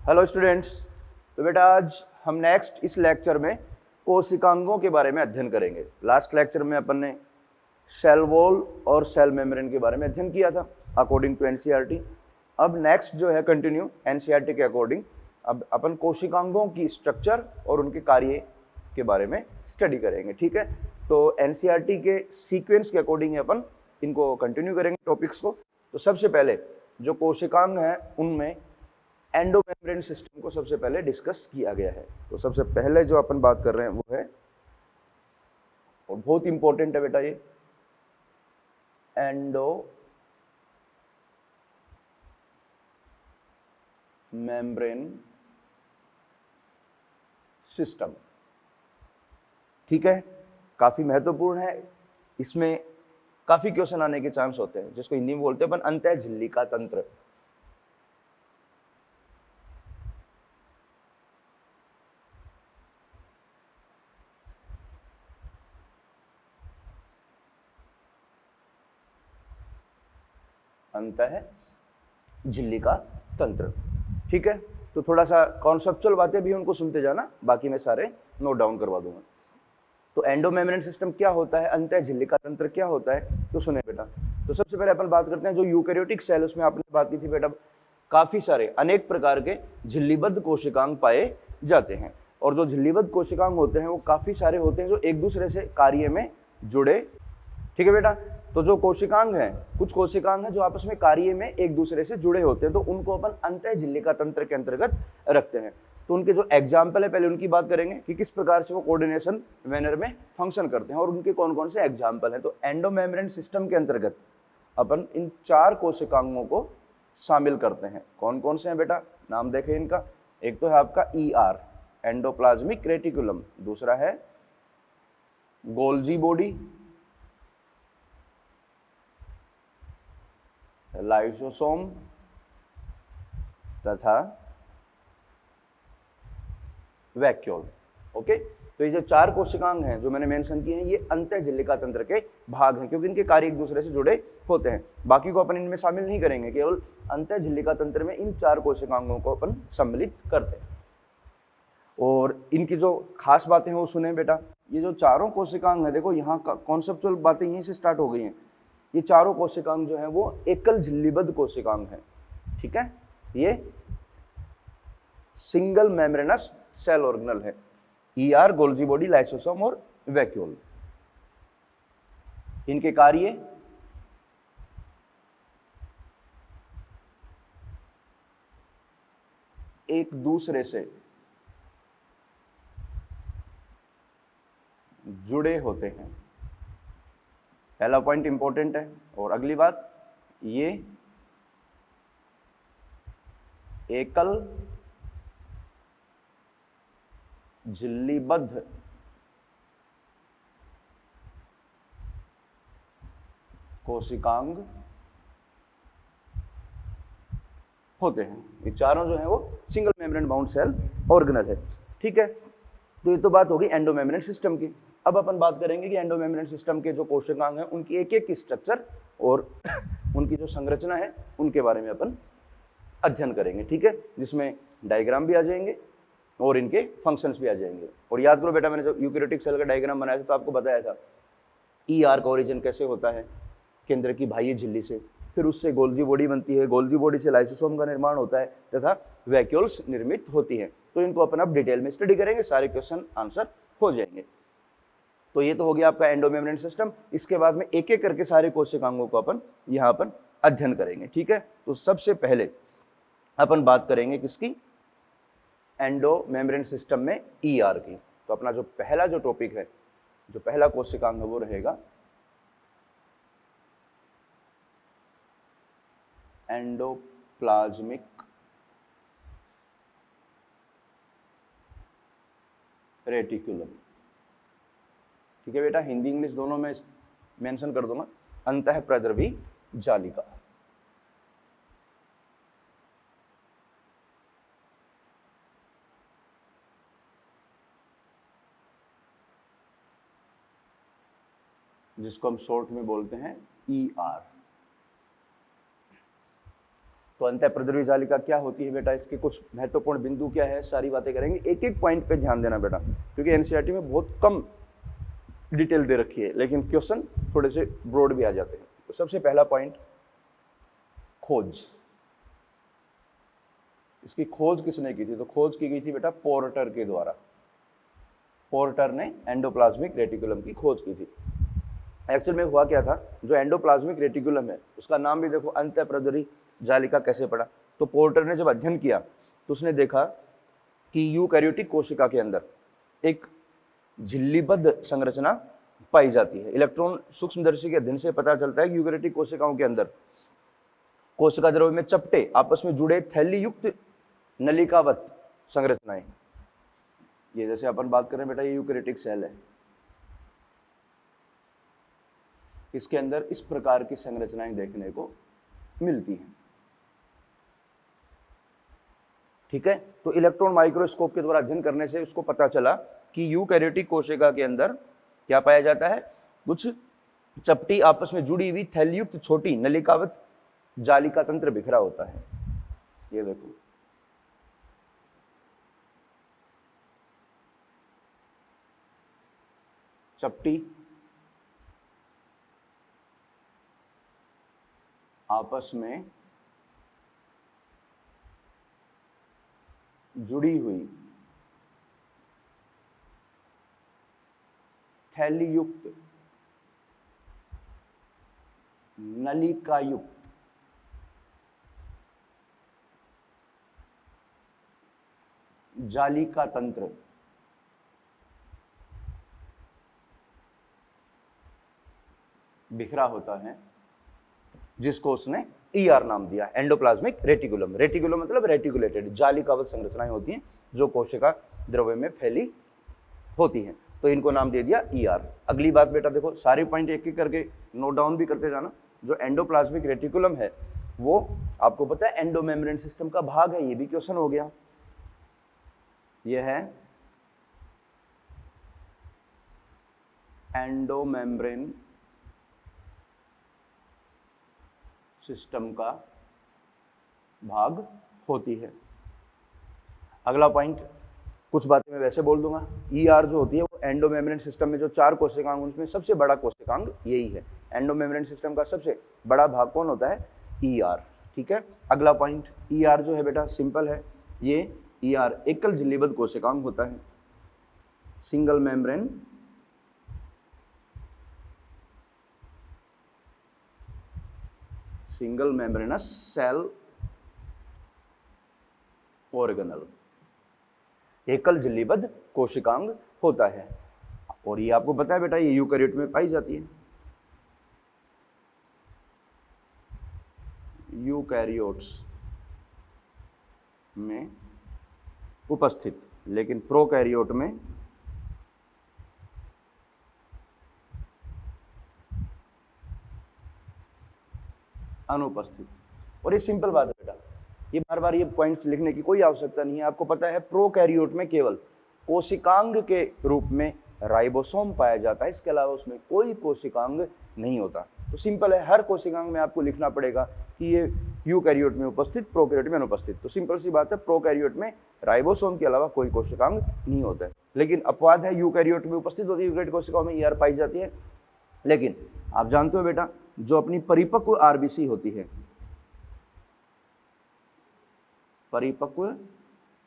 Hello students. तो बेटा आज हम नेक्स्ट इस लेक्चर में कोशिकांगों के बारे में अध्ययन करेंगे। लास्ट लेक्चर में अपन ने सेल वॉल और सेल मेम्ब्रेन के बारे में अध्ययन किया था अकॉर्डिंग टू एनसीईआरटी। अब नेक्स्ट जो है कंटिन्यू एनसीईआरटी के अकॉर्डिंग अब अपन कोशिकांगों की स्ट्रक्चर और उनके कार्य के बारे में स्टडी करेंगे। ठीक है, तो एनसीईआरटी के सीक्वेंस के अकॉर्डिंग अपन इनको कंटिन्यू करेंगे टॉपिक्स को। तो सबसे पहले जो कोशिकांग हैं उनमें एंडोमेम्ब्रेन सिस्टम को सबसे पहले डिस्कस किया गया है। तो सबसे पहले जो अपन बात कर रहे हैं वो है, और बहुत इंपॉर्टेंट है बेटा ये, एंडोमेम्ब्रेन सिस्टम। ठीक है, काफी महत्वपूर्ण है, इसमें काफी क्वेश्चन आने के चांस होते हैं, जिसको हिंदी में बोलते हैं अपन अंतः झिल्लिका तंत्र। अंतः झिल्लिका तंत्र। ठीक है, तो थोड़ा सा कॉन्सेप्चुअल बातें भी उनको सुनते जाना, बाकी मैं सारे नोट डाउन करवा दूंगा। तो एंडोमेम्ब्रेन सिस्टम क्या होता है, अंतः झिल्लिका तंत्र क्या होता है, तो सुने बेटा। तो सबसे पहले अपन बात करते हैं जो यूकेरियोटिक सेल, उसमें आपने बात की थी बेटा, काफी सारे अनेक प्रकार के झिल्लीबद्ध कोशिकांग पाए जाते हैं। और जो झिल्लीबद्ध कोशिकांग होते हैं वो काफी सारे होते हैं जो एक दूसरे से कार्य में जुड़े। ठीक है बेटा, तो जो कोशिकांग हैं, कुछ कोशिकांग हैं जो आपस में कार्य में एक दूसरे से जुड़े होते हैं, तो उनको अपन अंतः झिल्लिका तंत्र के अंतर्गत रखते हैं। तो उनके जो एग्जाम्पल है पहले उनकी बात करेंगे कि किस प्रकार से वो कोऑर्डिनेशन मैनर में फंक्शन करते हैं और उनके कौन कौन से एग्जाम्पल हैं। तो एंडोमेम्ब्रेन सिस्टम के अंतर्गत अपन इन 4 कोशिकांगों को शामिल करते हैं। कौन कौन से हैं बेटा, नाम देखें इनका। एक तो है आपका ER, एंडोप्लाज्मिक रेटिकुलम। दूसरा है गोल्जी बॉडी, लाइसोसोम तथा वैक्यूल। ओके, तो ये जो 4 कोशिकांग हैं जो मैंने मेंशन किए हैं, ये अंतः झिल्लिका तंत्र के भाग हैं, क्योंकि इनके कार्य एक दूसरे से जुड़े होते हैं। बाकी को अपन इनमें शामिल नहीं करेंगे, केवल अंतः झिल्लिका तंत्र में इन 4 कोशिकांगों को अपन सम्मिलित करते हैं। और इनकी जो खास बातें हैं वो सुने बेटा। ये जो चारों कोशिकांग है, देखो यहाँ का कॉन्सेप्चुअल बातें यहीं से स्टार्ट हो गई हैं। ये चारों कोशिकांग जो है वो एकल झिल्लीबद्ध कोशिकांग है। ठीक है, ये सिंगल मेम्ब्रेनस सेल ऑर्गेनल है। ER, गोल्जी बॉडी, लाइसोसोम और वैक्यूल। इनके कार्य एक दूसरे से जुड़े होते हैं। पहला पॉइंट इंपॉर्टेंट है। और अगली बात, ये एकल झिल्लीबद्ध कोशिकांग होते हैं। ये चारों जो है वो single membrane bound cell organelle है। ठीक है, तो ये तो बात होगी एंडोमेम्ब्रेन सिस्टम की। अब अपन बात करेंगे कि एंडोमेम्ब्रेन सिस्टम के जो कोशिकांग हैं उनकी एक एक की स्ट्रक्चर और उनकी जो संरचना है उनके बारे में अपन अध्ययन करेंगे। ठीक है, जिसमें डायग्राम भी आ जाएंगे और इनके फंक्शंस भी आ जाएंगे। और याद करो बेटा, मैंने जब यूकेरियोटिक सेल का डायग्राम बनाया था तो आपको बताया था ER का ओरिजिन कैसे होता है, केंद्र की बाह्य झिल्ली से, फिर उससे गोल्जी बॉडी बनती है, गोल्जी बॉडी से लाइसोसोम का निर्माण होता है तथा वैक्यूल्स निर्मित होती हैं। तो इनको अपन अब डिटेल में स्टडी करेंगे, सारे क्वेश्चन आंसर हो जाएंगे। तो ये तो हो गया आपका एंडोमेम्ब्रेन सिस्टम। इसके बाद में एक एक करके सारे कोशिकांगों को अपन यहाँ पर अध्ययन करेंगे। ठीक है, तो सबसे पहले अपन बात करेंगे किसकी, एंडोमेम्ब्रेन सिस्टम में ER की। तो अपना जो पहला जो टॉपिक है, जो पहला कोशिकांग है वो रहेगा एंडोप्लाज्मिक रेटिकुलम। ठीक है बेटा, हिंदी इंग्लिश दोनों में मेंशन कर दूंगा, अंतः प्रद्रवी जालिका। जिसको हम शॉर्ट में बोलते हैं ER। तो अंतःप्रद्रवी जालिका क्या होती है बेटा, इसके कुछ महत्वपूर्ण बिंदु क्या है, सारी बातें करेंगे। एक एक पॉइंट पे ध्यान देना बेटा, क्योंकि एनसीईआरटी में बहुत कम डिटेल दे रखी है, लेकिन क्वेश्चन थोड़े से ब्रॉड भी आ जाते हैं। तो सबसे पहला पॉइंट, खोज। इसकी खोज किसने की थी? तो खोज की गई थी बेटा पोर्टर के द्वारा। पोर्टर ने एंडोप्लाज्मिक रेटिकुलम की खोज की थी। एक्चुअल में हुआ क्या था, जो एंडोप्लाज्मिक रेटिकुलम है उसका नाम भी देखो अंतःप्रद्रवी जालिका कैसे पड़ा। तो पोर्टर ने जब अध्ययन किया तो उसने देखा कि यूकैरियोटिक कोशिका के अंदर एक झिल्लीबद्ध संरचना पाई जाती है। इलेक्ट्रॉन सूक्ष्मदर्शी के अध्ययन से पता चलता है कि यूकैरियोटिक कोशिकाओं के अंदर कोशिका द्रव्य में चपटे आपस में जुड़े थैली युक्त नलिकावत संरचनाएं, ये जैसे अपन बात करें बेटा, ये यूकैरियोटिक सेल है, इसके अंदर इस प्रकार की संरचनाएं देखने को मिलती हैं। ठीक है, तो इलेक्ट्रॉन माइक्रोस्कोप के द्वारा अध्ययन करने से उसको पता चला कि यूकैरियोटिक कोशिका के अंदर क्या पाया जाता है, कुछ चपटी आपस में जुड़ी हुई थैलीयुक्त छोटी नलिकावत जालिका तंत्र बिखरा होता है। ये देखो, चपटी आपस में जुड़ी हुई थैलीयुक्त नलिकायुक्त जालिका तंत्र बिखरा होता है, जिसको उसने ईआर नाम दिया, एंडोप्लाज्मिक रेटिकुलम। रेटिकुलम मतलब रेटिकुलेटेड, जालिकावत संरचनाएं होती हैं जो कोशिका द्रव्य में फैली होती हैं, तो इनको नाम दे दिया ईआर। अगली बात बेटा देखो, सारे पॉइंट एक एक करके नोट डाउन भी करते जाना। जो एंडोप्लाज्मिक रेटिकुलम है वो आपको पता है एंडोमेम्ब्रेन सिस्टम का भाग है, ये भी क्वेश्चन हो गया। ये है एंडोमेम्ब्रेन सिस्टम का भाग होती है। अगला पॉइंट, कुछ बातें मैं वैसे बोल दूंगा। ईआर जो होती है वो एंडोमेम्ब्रेन सिस्टम में जो 4 कोशिकांग, उसमें सबसे बड़ा कोशिकांग यही है। एंडोमेम्ब्रेन सिस्टम का सबसे बड़ा भाग कौन होता है? ईआर। ठीक है, अगला पॉइंट, ईआर जो है बेटा सिंपल है, ये ईआर एकल झिल्लीबद्ध कोशिकांग होता है, single membrane single membranous cell organelle, एकल झिल्लीबद्ध कोशिकांग होता है। और ये आपको पता है बेटा, ये यूकैरियोट में पाई जाती है, यूकैरियोट्स में उपस्थित, लेकिन प्रोकैरियोट में अनुपस्थित। और ये सिंपल बात है बेटा, ये बार बार ये पॉइंट्स लिखने की कोई आवश्यकता नहीं है। आपको पता है प्रोकैरियोट में केवल कोशिकांग के रूप में राइबोसोम पाया जाता है, इसके अलावा उसमें कोई कोशिकांग नहीं होता। तो सिंपल है, हर कोशिकांग में आपको लिखना पड़ेगा कि ये यूकैरियोट में उपस्थित, प्रोकैरियोट में अनुपस्थित। तो सिंपल सी बात है, प्रोकैरियोट में राइबोसोम के अलावा कोई कोशिकांग नहीं होता है। लेकिन अपवाद है, यूकैरियोट में उपस्थित होती है, यूकैरियोटिक कोशिकाओं में ईआर पाई जाती है। लेकिन आप जानते हो बेटा, जो अपनी परिपक्व आरबीसी होती है, परिपक्व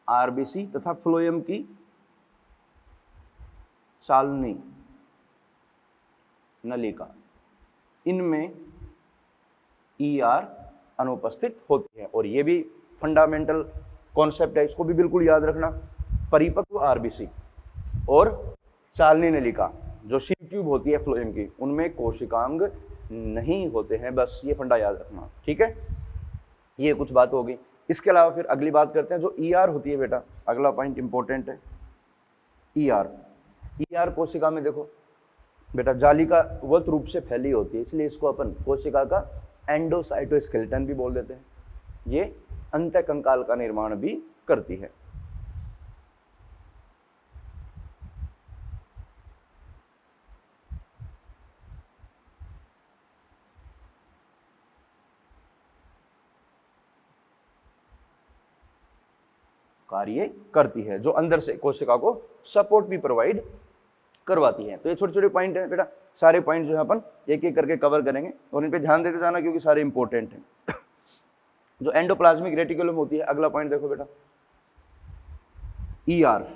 आरबीसी तथा फ्लोएम की सालनी नलिका, इनमें ईआर अनुपस्थित होती है। और ये भी फंडामेंटल कॉन्सेप्ट है, इसको भी बिल्कुल याद रखना। परिपक्व आरबीसी और सालनी नलिका, जो शीट ट्यूब होती है फ्लोएम की, उनमें कोशिकांग नहीं होते हैं, बस ये फंडा याद रखना। ठीक है, ये कुछ बात हो गई। इसके अलावा फिर अगली बात करते हैं, जो ईआर होती है बेटा, अगला पॉइंट इंपॉर्टेंट है। ईआर, ईआर कोशिका में देखो बेटा जालिकावत रूप से फैली होती है, इसलिए इसको अपन कोशिका का एंडोसाइटोस्केलेटन भी बोल देते हैं। ये अंतःकंकाल का निर्माण भी करती है। कार्य करती है, जो अंदर से कोशिका को सपोर्ट भी प्रोवाइड करवाती है। तो ये छोटे छोटे पॉइंट है बेटा, सारे पॉइंट जो है अपन एक एक करके कवर करेंगे और इन पे ध्यान देते जाना क्योंकि सारे इंपॉर्टेंट हैं। जो एंडोप्लाज्मिक रेटिकुलम होती है, अगला पॉइंट देखो बेटा, ईआर।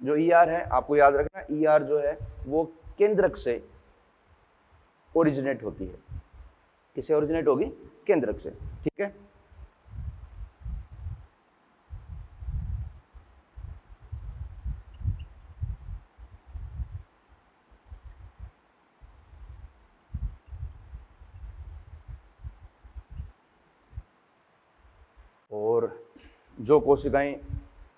जो ईआर है आपको याद रखना, ईआर जो है वो केंद्रक से ओरिजिनेट होती है। किससे ओरिजिनेट होगी? केंद्रक से, ठीक है। और जो कोशिकाएं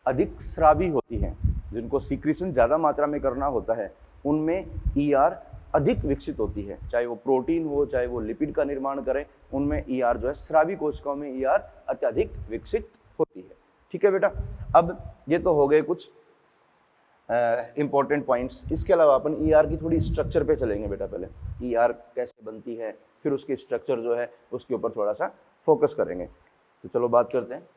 अधिक स्रावी होती हैं, जिनको सीक्रेशन ज़्यादा मात्रा में करना होता है, उनमें ईआर अधिक विकसित होती है। चाहे वो प्रोटीन हो, चाहे वो लिपिड का निर्माण करें, उनमें ईआर जो है, स्रावी कोशिकाओं में ईआर अत्यधिक विकसित होती है। ठीक है बेटा, अब ये तो हो गए कुछ इंपॉर्टेंट पॉइंट्स। इसके अलावा अपन ईआर की थोड़ी स्ट्रक्चर पे चलेंगे बेटा। पहले ईआर कैसे बनती है, फिर उसकी स्ट्रक्चर जो है उसके ऊपर थोड़ा सा फोकस करेंगे। तो चलो बात करते हैं।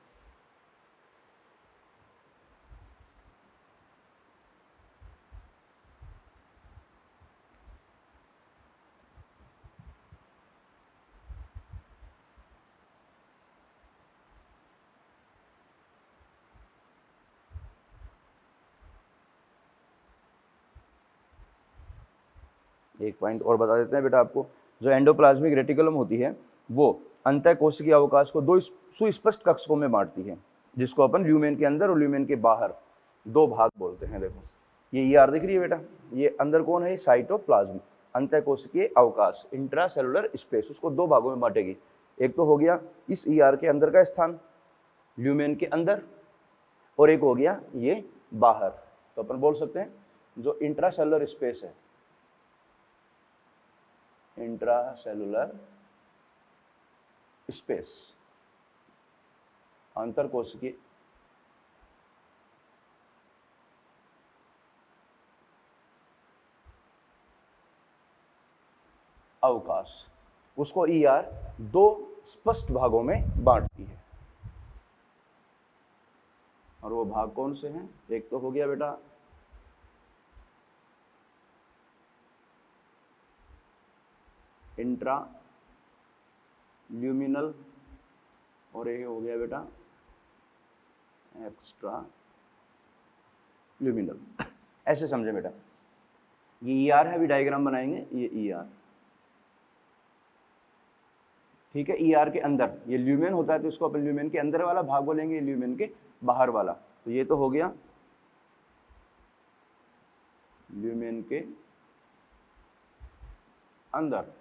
एक पॉइंट और बता देते हैं बेटा आपको। जो एंडोप्लाज्मिक रेटिकुलम होती है वो अंतःकोशिकीय अवकाश को दो सुस्पष्ट कक्षकों में बांटती है, जिसको अपन ल्यूमेन के अंदर और ल्यूमेन के बाहर दो भाग बोलते हैं। देखो ये ईआर दिख रही है बेटा, ये अंदर कौन है? साइटोप्लाज्म, अंतःकोशिकीय अवकाश, इंट्रासेलुलर स्पेस, उसको दो भागों में बांटेगी। एक तो हो गया इस ईआर के अंदर का स्थान ल्यूमेन के अंदर, और एक हो गया ये बाहर। तो अपन बोल सकते हैं जो इंट्रासेलुलर स्पेस है, इंट्रासेलुलर स्पेस, अंतरकोशिकीय अवकाश, उसको ईआर दो स्पष्ट भागों में बांटती है। और वो भाग कौन से हैं? एक तो हो गया बेटा इंट्रा ल्यूमिनल, और ये हो गया बेटा एक्स्ट्रा ल्यूमिनल। ऐसे समझे बेटा, ये ईआर है, अभी डायग्राम बनाएंगे। ये ईआर, ठीक है। ईआर के अंदर ये ल्यूमेन होता है, तो इसको अपन ल्यूमेन के अंदर वाला भाग बोलेंगे, ल्यूमेन के बाहर वाला। तो ये तो हो गया ल्यूमेन के अंदर,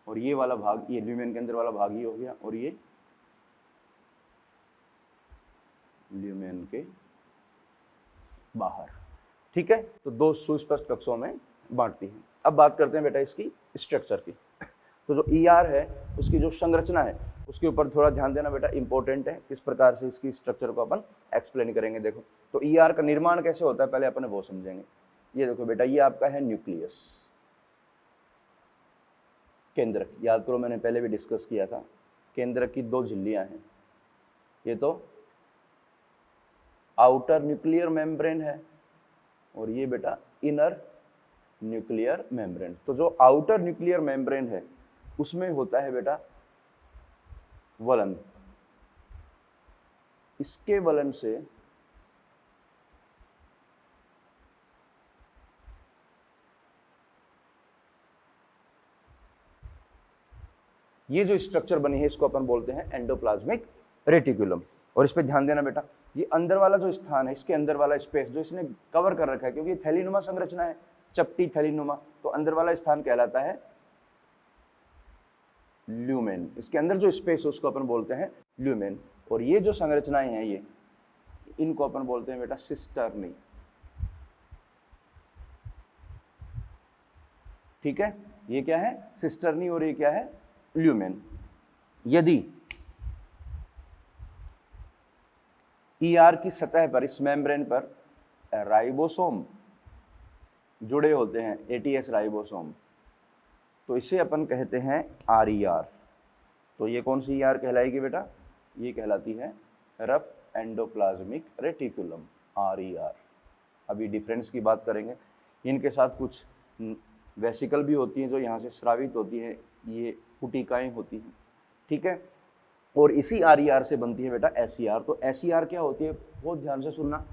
और ये वाला भाग, ये ल्यूमेन के अंदर वाला भाग ये हो गया, और ये ल्यूमेन के बाहर। ठीक है, तो दो सुस्पष्ट कक्षों में बांटती है। अब बात करते हैं बेटा इसकी स्ट्रक्चर की। तो जो ईआर है उसकी जो संरचना है उसके ऊपर थोड़ा ध्यान देना बेटा, इंपॉर्टेंट है। किस प्रकार से इसकी स्ट्रक्चर को अपन एक्सप्लेन करेंगे। देखो तो ईआर का निर्माण कैसे होता है पहले अपन वो समझेंगे। ये देखो बेटा, ये आपका है न्यूक्लियस, केंद्रक। याद करो मैंने पहले भी डिस्कस किया था, केंद्रक की दो झिल्लियां हैं। ये तो आउटर न्यूक्लियर मेम्ब्रेन है, और ये बेटा इनर न्यूक्लियर मेम्ब्रेन। तो जो आउटर न्यूक्लियर मेम्ब्रेन है उसमें होता है बेटा वलन। इसके वलन से ये जो स्ट्रक्चर बनी है इसको अपन बोलते हैं एंडोप्लाज्मिक रेटिकुलम। और इस पे ध्यान देना बेटा, ये अंदर वाला जो स्थान है, इसके अंदर वाला स्पेस जो इसने कवर कर रखा है, क्योंकि ये थैलीनुमा संरचना है, चपटी थैलीनुमा, तो अंदर वाला स्थान कहलाता है ल्यूमेन। इसके अंदर जो स्पेस है उसको अपन बोलते हैं ल्यूमेन। और ये जो संरचनाएं हैं ये, इनको अपन बोलते हैं बेटा सिस्टर्नी। ठीक है, ये क्या है? सिस्टर्नी, और ये क्या है? ल्यूमेन। यदि ईआर की सतह पर, इस मेम्ब्रेन पर राइबोसोम जुड़े होते हैं, एटीएस राइबोसोम, तो इसे अपन कहते हैं आरईआर। तो ये कौन सी ईआर कहलाएगी बेटा? ये कहलाती है रफ एंडोप्लाज्मिक रेटिकुलम, RER। अभी डिफरेंस की बात करेंगे। इनके साथ कुछ वेसिकल भी होती हैं जो यहाँ से स्रावित होती है, ये पुटिकाएं होती हैं, ठीक है। और इसी RER से बनती है बेटा SER। तो SER क्या होती है, बहुत ध्यान से सुनना।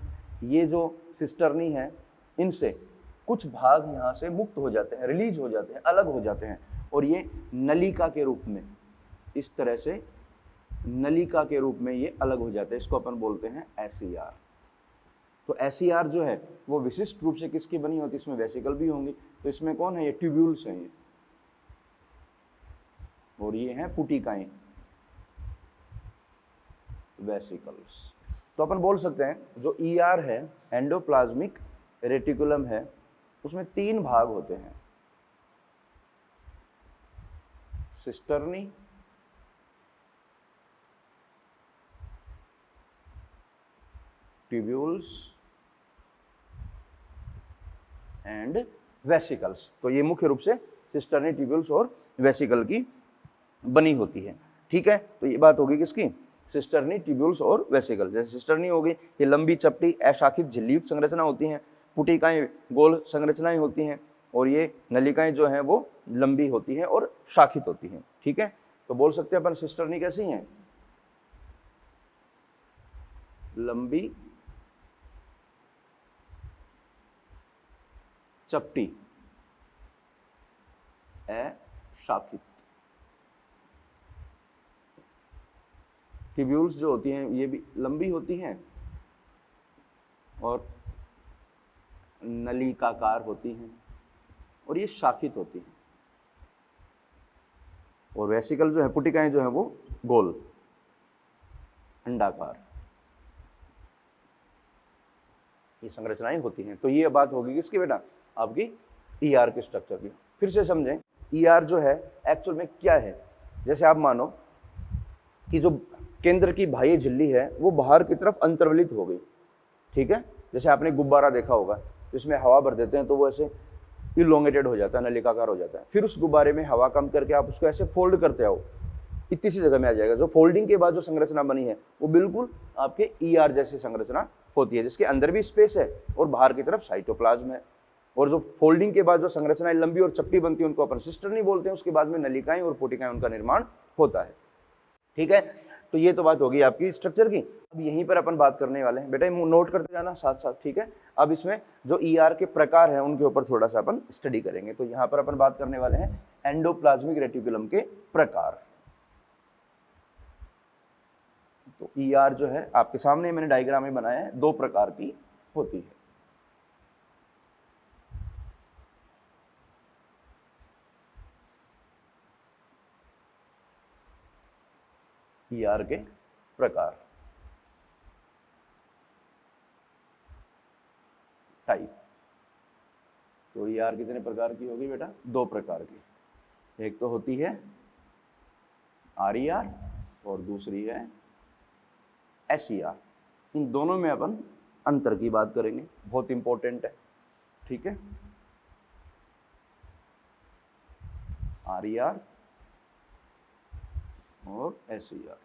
ये जो सिस्टर्नी है, इनसे कुछ भाग यहाँ से मुक्त हो जाते हैं, रिलीज हो जाते हैं, अलग हो जाते हैं, और ये नलिका के रूप में, इस तरह से नलिका के रूप में ये अलग हो जाते हैं। इसको अपन बोलते हैं SER। तो SER जो है वो विशिष्ट रूप से किसकी बनी होती है, इसमें वेसिकल भी होंगी। तो इसमें कौन है, ये ट्यूब्यूल्स हैं ये, और ये हैं पुटिकाएं, वेसिकल्स। तो अपन बोल सकते हैं जो ER है, एंडोप्लाज्मिक रेटिकुलम है, उसमें 3 भाग होते हैं, सिस्टर्नी, ट्यूब्यूल्स एंड वेसिकल्स। तो ये मुख्य रूप से सिस्टर्नी, ट्यूब्यूल्स और वेसिकल की बनी होती है, ठीक है। तो ये बात होगी किसकी, सिस्टर्नी, ट्यूब्यूल्स और वेसिकल। जैसे सिस्टर्नी होगी, ये लंबी चपटी अशाखित झिल्लीयुक्त संरचना होती हैं, पुटिकाएं गोल संरचनाएं होती हैं, और ये नलिकाएं जो हैं वो लंबी होती हैं और शाखित होती हैं, ठीक है। तो बोल सकते हैं अपन सिस्टर्नी कैसी हैं, लंबी चपटी अशाखित। ट्यूब्यूल्स जो होती हैं ये भी लंबी होती हैं और नलिकाकार होती हैं, और ये शाखित होती हैं। और वेसिकल जो है, पुटिकाएं जो है वो गोल अंडाकार, ये संरचनाएं होती हैं। तो ये बात होगी किसकी बेटा, आपकी ER के स्ट्रक्चर की। फिर से समझें, ER जो है एक्चुअल में क्या है। जैसे आप मानो कि जो केंद्र की बाह्य झिल्ली है वो बाहर की तरफ अंतर्वलित हो गई, ठीक है। जैसे आपने गुब्बारा देखा होगा, जिसमें हवा भर देते हैं तो वो ऐसे इलोंगेटेड हो जाता है, नलिकाकार हो जाता है। फिर उस गुब्बारे में हवा कम करके आप उसको ऐसे फोल्ड करते आओ, इतनी सी जगह में आ जाएगा। जो फोल्डिंग के बाद जो संरचना बनी है वो बिल्कुल आपके ER जैसी संरचना होती है, जिसके अंदर भी स्पेस है और बाहर की तरफ साइटोप्लाज्म है। और जो फोल्डिंग के बाद जो संरचनाएं लंबी और चपटी बनती है उनको अपन सिस्टर्नी बोलते हैं। उसके बाद में नलिकाएं और पुटिकाएं उनका निर्माण होता है, ठीक है। तो ये तो बात होगी आपकी स्ट्रक्चर की। अब यहीं पर अपन बात करने वाले हैं, बेटा नोट करते जाना साथ साथ, ठीक है। अब इसमें जो ER के प्रकार हैं उनके ऊपर थोड़ा सा अपन स्टडी करेंगे। तो यहाँ पर अपन बात करने वाले हैं एंडोप्लाज्मिक रेटिकुलम के प्रकार। तो ER जो है आपके सामने मैंने डायग्राम में बनाया है, 2 प्रकार की होती है। ER के प्रकार, टाइप। तो ER कितने प्रकार की होगी बेटा, 2 प्रकार की। एक तो होती है RER और दूसरी है SER। इन दोनों में अपन अंतर की बात करेंगे, बहुत इंपॉर्टेंट है, ठीक है। RER और SER।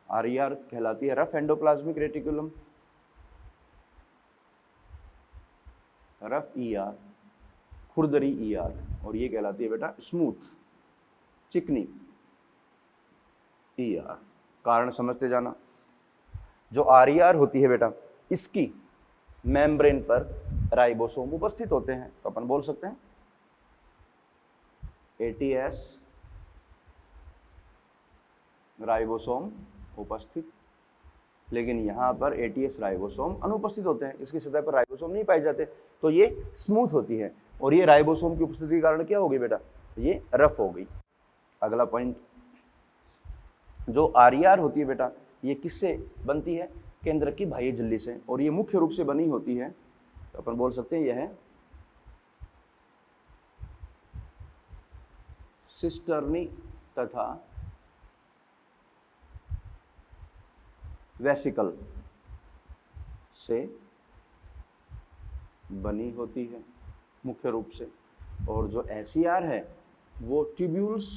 RER कहलाती है rough endoplasmic reticulum, rough ER, खुरदरी ER, और ये कहलाती है बेटा स्मूथ, चिकनी ER। कारण समझते जाना। जो RER होती है बेटा, इसकी मेम्ब्रेन पर राइबोसोम उपस्थित होते हैं। तो अपन बोल सकते हैं ATS राइबोसोम उपस्थित, लेकिन यहाँ पर ATS राइबोसोम अनुपस्थित होते हैं। इसकी सतह पर राइबोसोम नहीं पाए जाते, तो ये स्मूथ होती है। और ये राइबोसोम की उपस्थिति के कारण क्या होगी बेटा, ये रफ हो गई। अगला पॉइंट, जो RER होती है बेटा, ये किससे बनती है, केंद्र की बाह्य झिल्ली से, और ये मुख्य रूप से बनी होती है। तो अपन बोल सकते हैं यह है सिस्टर्नी तथा वेसिकल से बनी होती है मुख्य रूप से। और जो SER है वो ट्यूब्यूल्स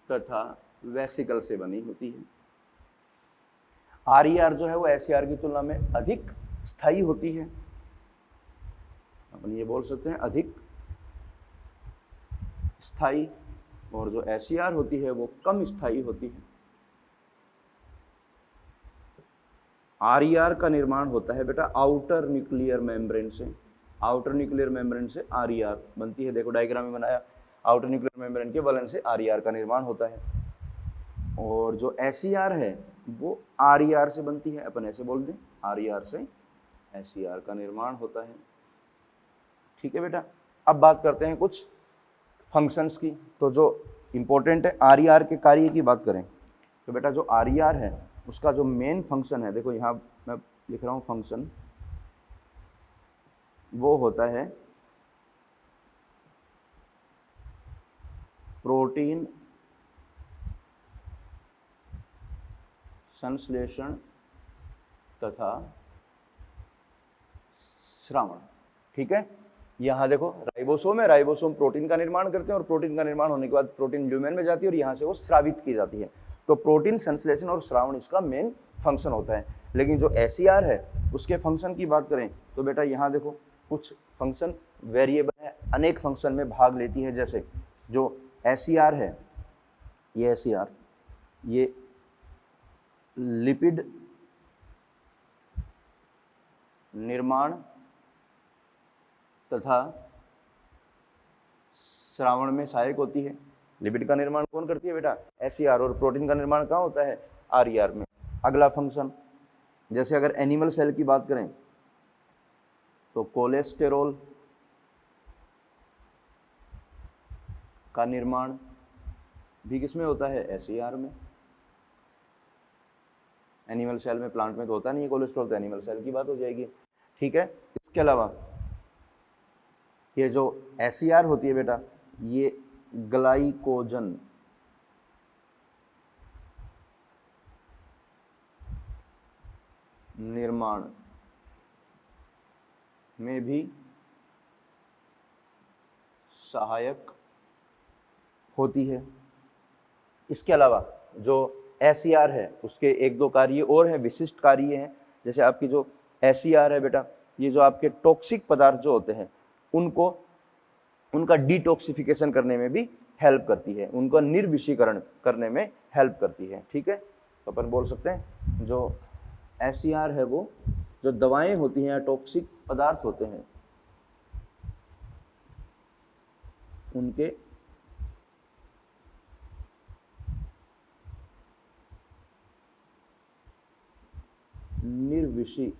तथा वेसिकल से बनी होती है। आर जो है वो एस की तुलना में अधिक स्थायी होती है, अपन ये बोल सकते हैं अधिक स्थायी, और जो एस होती है वो कम स्थायी होती है। आर का निर्माण होता है बेटा आउटर न्यूक्लियर मेम्ब्रेन से, आउटर न्यूक्लियर मेम्ब्रेन से आर बनती है। देखो डायग्राम में बनाया, आउटर न्यूक्लियर मेम्ब्रेन के वलन से आर का निर्माण होता है, और जो एस है वो आर से बनती है। अपन ऐसे बोल दें आर से एस का निर्माण होता है। ठीक है बेटा, अब बात करते हैं कुछ फंक्शंस की। तो जो इंपॉर्टेंट है आर के कार्य की बात करें तो बेटा जो आर है उसका जो मेन फंक्शन है, देखो यहाँ मैं लिख रहा हूँ फंक्शन, वो होता है प्रोटीन संश्लेषण तथा श्रावण। ठीक है, यहाँ देखो राइबोसोम है, राइबोसोम प्रोटीन का निर्माण करते हैं और प्रोटीन का निर्माण होने के बाद प्रोटीन ल्यूमेन में जाती है और यहाँ से वो स्रावित की जाती है। तो प्रोटीन संश्लेषण और श्रावण इसका मेन फंक्शन होता है। लेकिन जो एस है उसके फंक्शन की बात करें तो बेटा यहाँ देखो कुछ फंक्शन वेरिएबल है, अनेक फंक्शन में भाग लेती है। जैसे जो एस है, ये एस ये लिपिड निर्माण तथा श्रावण में सहायक होती है। लिपिड का निर्माण कौन करती है बेटा एस और प्रोटीन का निर्माण कहाँ होता है आर में। अगला फंक्शन, जैसे अगर एनिमल सेल की बात करें तो कोलेस्टेरॉल का निर्माण भी किसमें होता है एस में। एनिमल सेल में, प्लांट में तो होता नहीं है कोलेस्ट्रॉल, तो एनिमल सेल की बात हो जाएगी। ठीक है, इसके अलावा ये जो एस होती है बेटा ये ग्लाइकोजन निर्माण में भी सहायक होती है। इसके अलावा जो एस है उसके एक दो कार्य और हैं, विशिष्ट कार्य हैं। जैसे आपकी जो एस है बेटा, ये जो आपके टॉक्सिक पदार्थ जो होते हैं उनको उनका डिटॉक्सिफिकेशन करने में भी हेल्प करती है, उनका निर्विषीकरण करने में हेल्प करती है। ठीक है, तो अपन बोल सकते हैं जो एस है वो जो दवाएं होती हैं, टॉक्सिक पदार्थ होते हैं, उनके निर्विषीकरण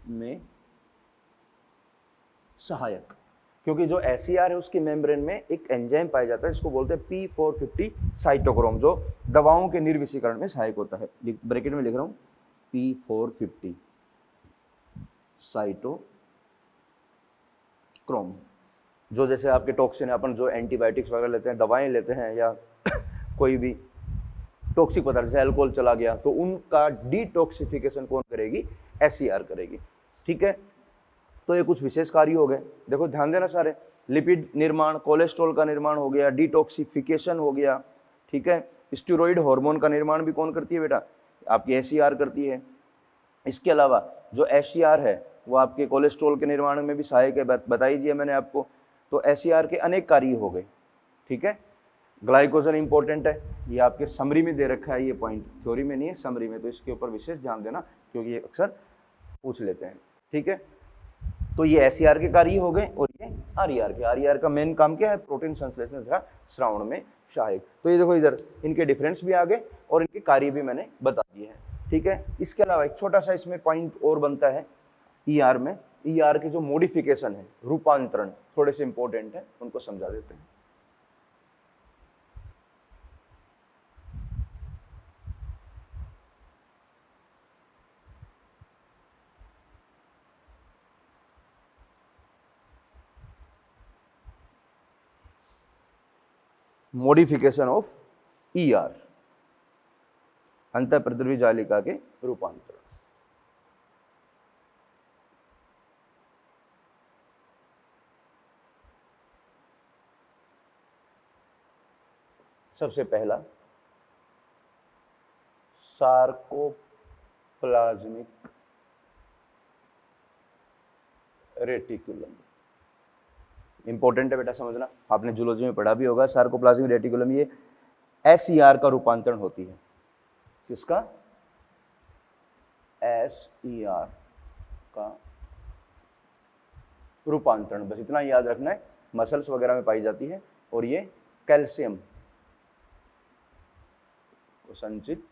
में सहायक। क्योंकि जो एस है उसकी मेम्ब्रेन में एक एंजाइम पाया जाता है जिसको बोलते हैं P450 साइटोक्रोम, जो दवाओं के निर्विषीकरण में सहायक होता है। ब्रैकेट में लिख रहा हूँ P450 साइटोक्रोम, जो जैसे आपके टॉक्सिन है, अपन जो एंटीबायोटिक्स वगैरह लेते हैं, दवाएं लेते हैं, या कोई भी टॉक्सिक पदार्थ जैसे अल्कोहल चला गया तो उनका डिटॉक्सिफिकेशन कौन करेगी एस करेगी। ठीक है, तो ये कुछ विशेष कार्य हो गए। देखो ध्यान देना सारे, लिपिड निर्माण, कोलेस्ट्रॉल का निर्माण हो गया, डिटॉक्सिफिकेशन हो गया। ठीक है, स्टेरॉइड हार्मोन का निर्माण भी कौन करती है बेटा आपकी एस करती है। इसके अलावा जो एस है वो आपके कोलेस्ट्रॉल के निर्माण में भी सहायक है, बताई दिया मैंने आपको। तो एस के अनेक कार्य हो गए। ठीक है, ग्लाइकोजन इंपॉर्टेंट है, ये आपके समरी में दे रखा है, ये पॉइंट थ्योरी में नहीं है, समरी में, तो इसके ऊपर विशेष ध्यान देना क्योंकि ये अक्सर पूछ लेते हैं। ठीक है, तो ये एस के कार्य हो गए और ये आर का मेन काम क्या है प्रोटीन संश्लेषण तथा श्रावण में सहायक। तो ये देखो इधर इनके डिफरेंस भी आ गए और इनके कार्य भी मैंने बता दिए हैं। ठीक है, इसके अलावा एक छोटा सा इसमें पॉइंट और बनता है ईआर में, ईआर के जो मॉडिफिकेशन है, रूपांतरण, थोड़े से इंपॉर्टेंट है, उनको समझा देते हैं। मॉडिफिकेशन ऑफ ईआर, अंतःप्रद्रवी जालिका के रूपांतरण। सबसे पहला सार्कोप्लाज्मिक रेटिकुलम। इंपॉर्टेंट है बेटा समझना, आपने जूलॉजी में पढ़ा भी होगा। सार्कोप्लाज्मिक रेटिकुलम ये SER का रूपांतरण होती है। किसका? SER का रूपांतरण, बस इतना याद रखना है। मसल्स वगैरह में पाई जाती है और ये कैल्शियम को संचित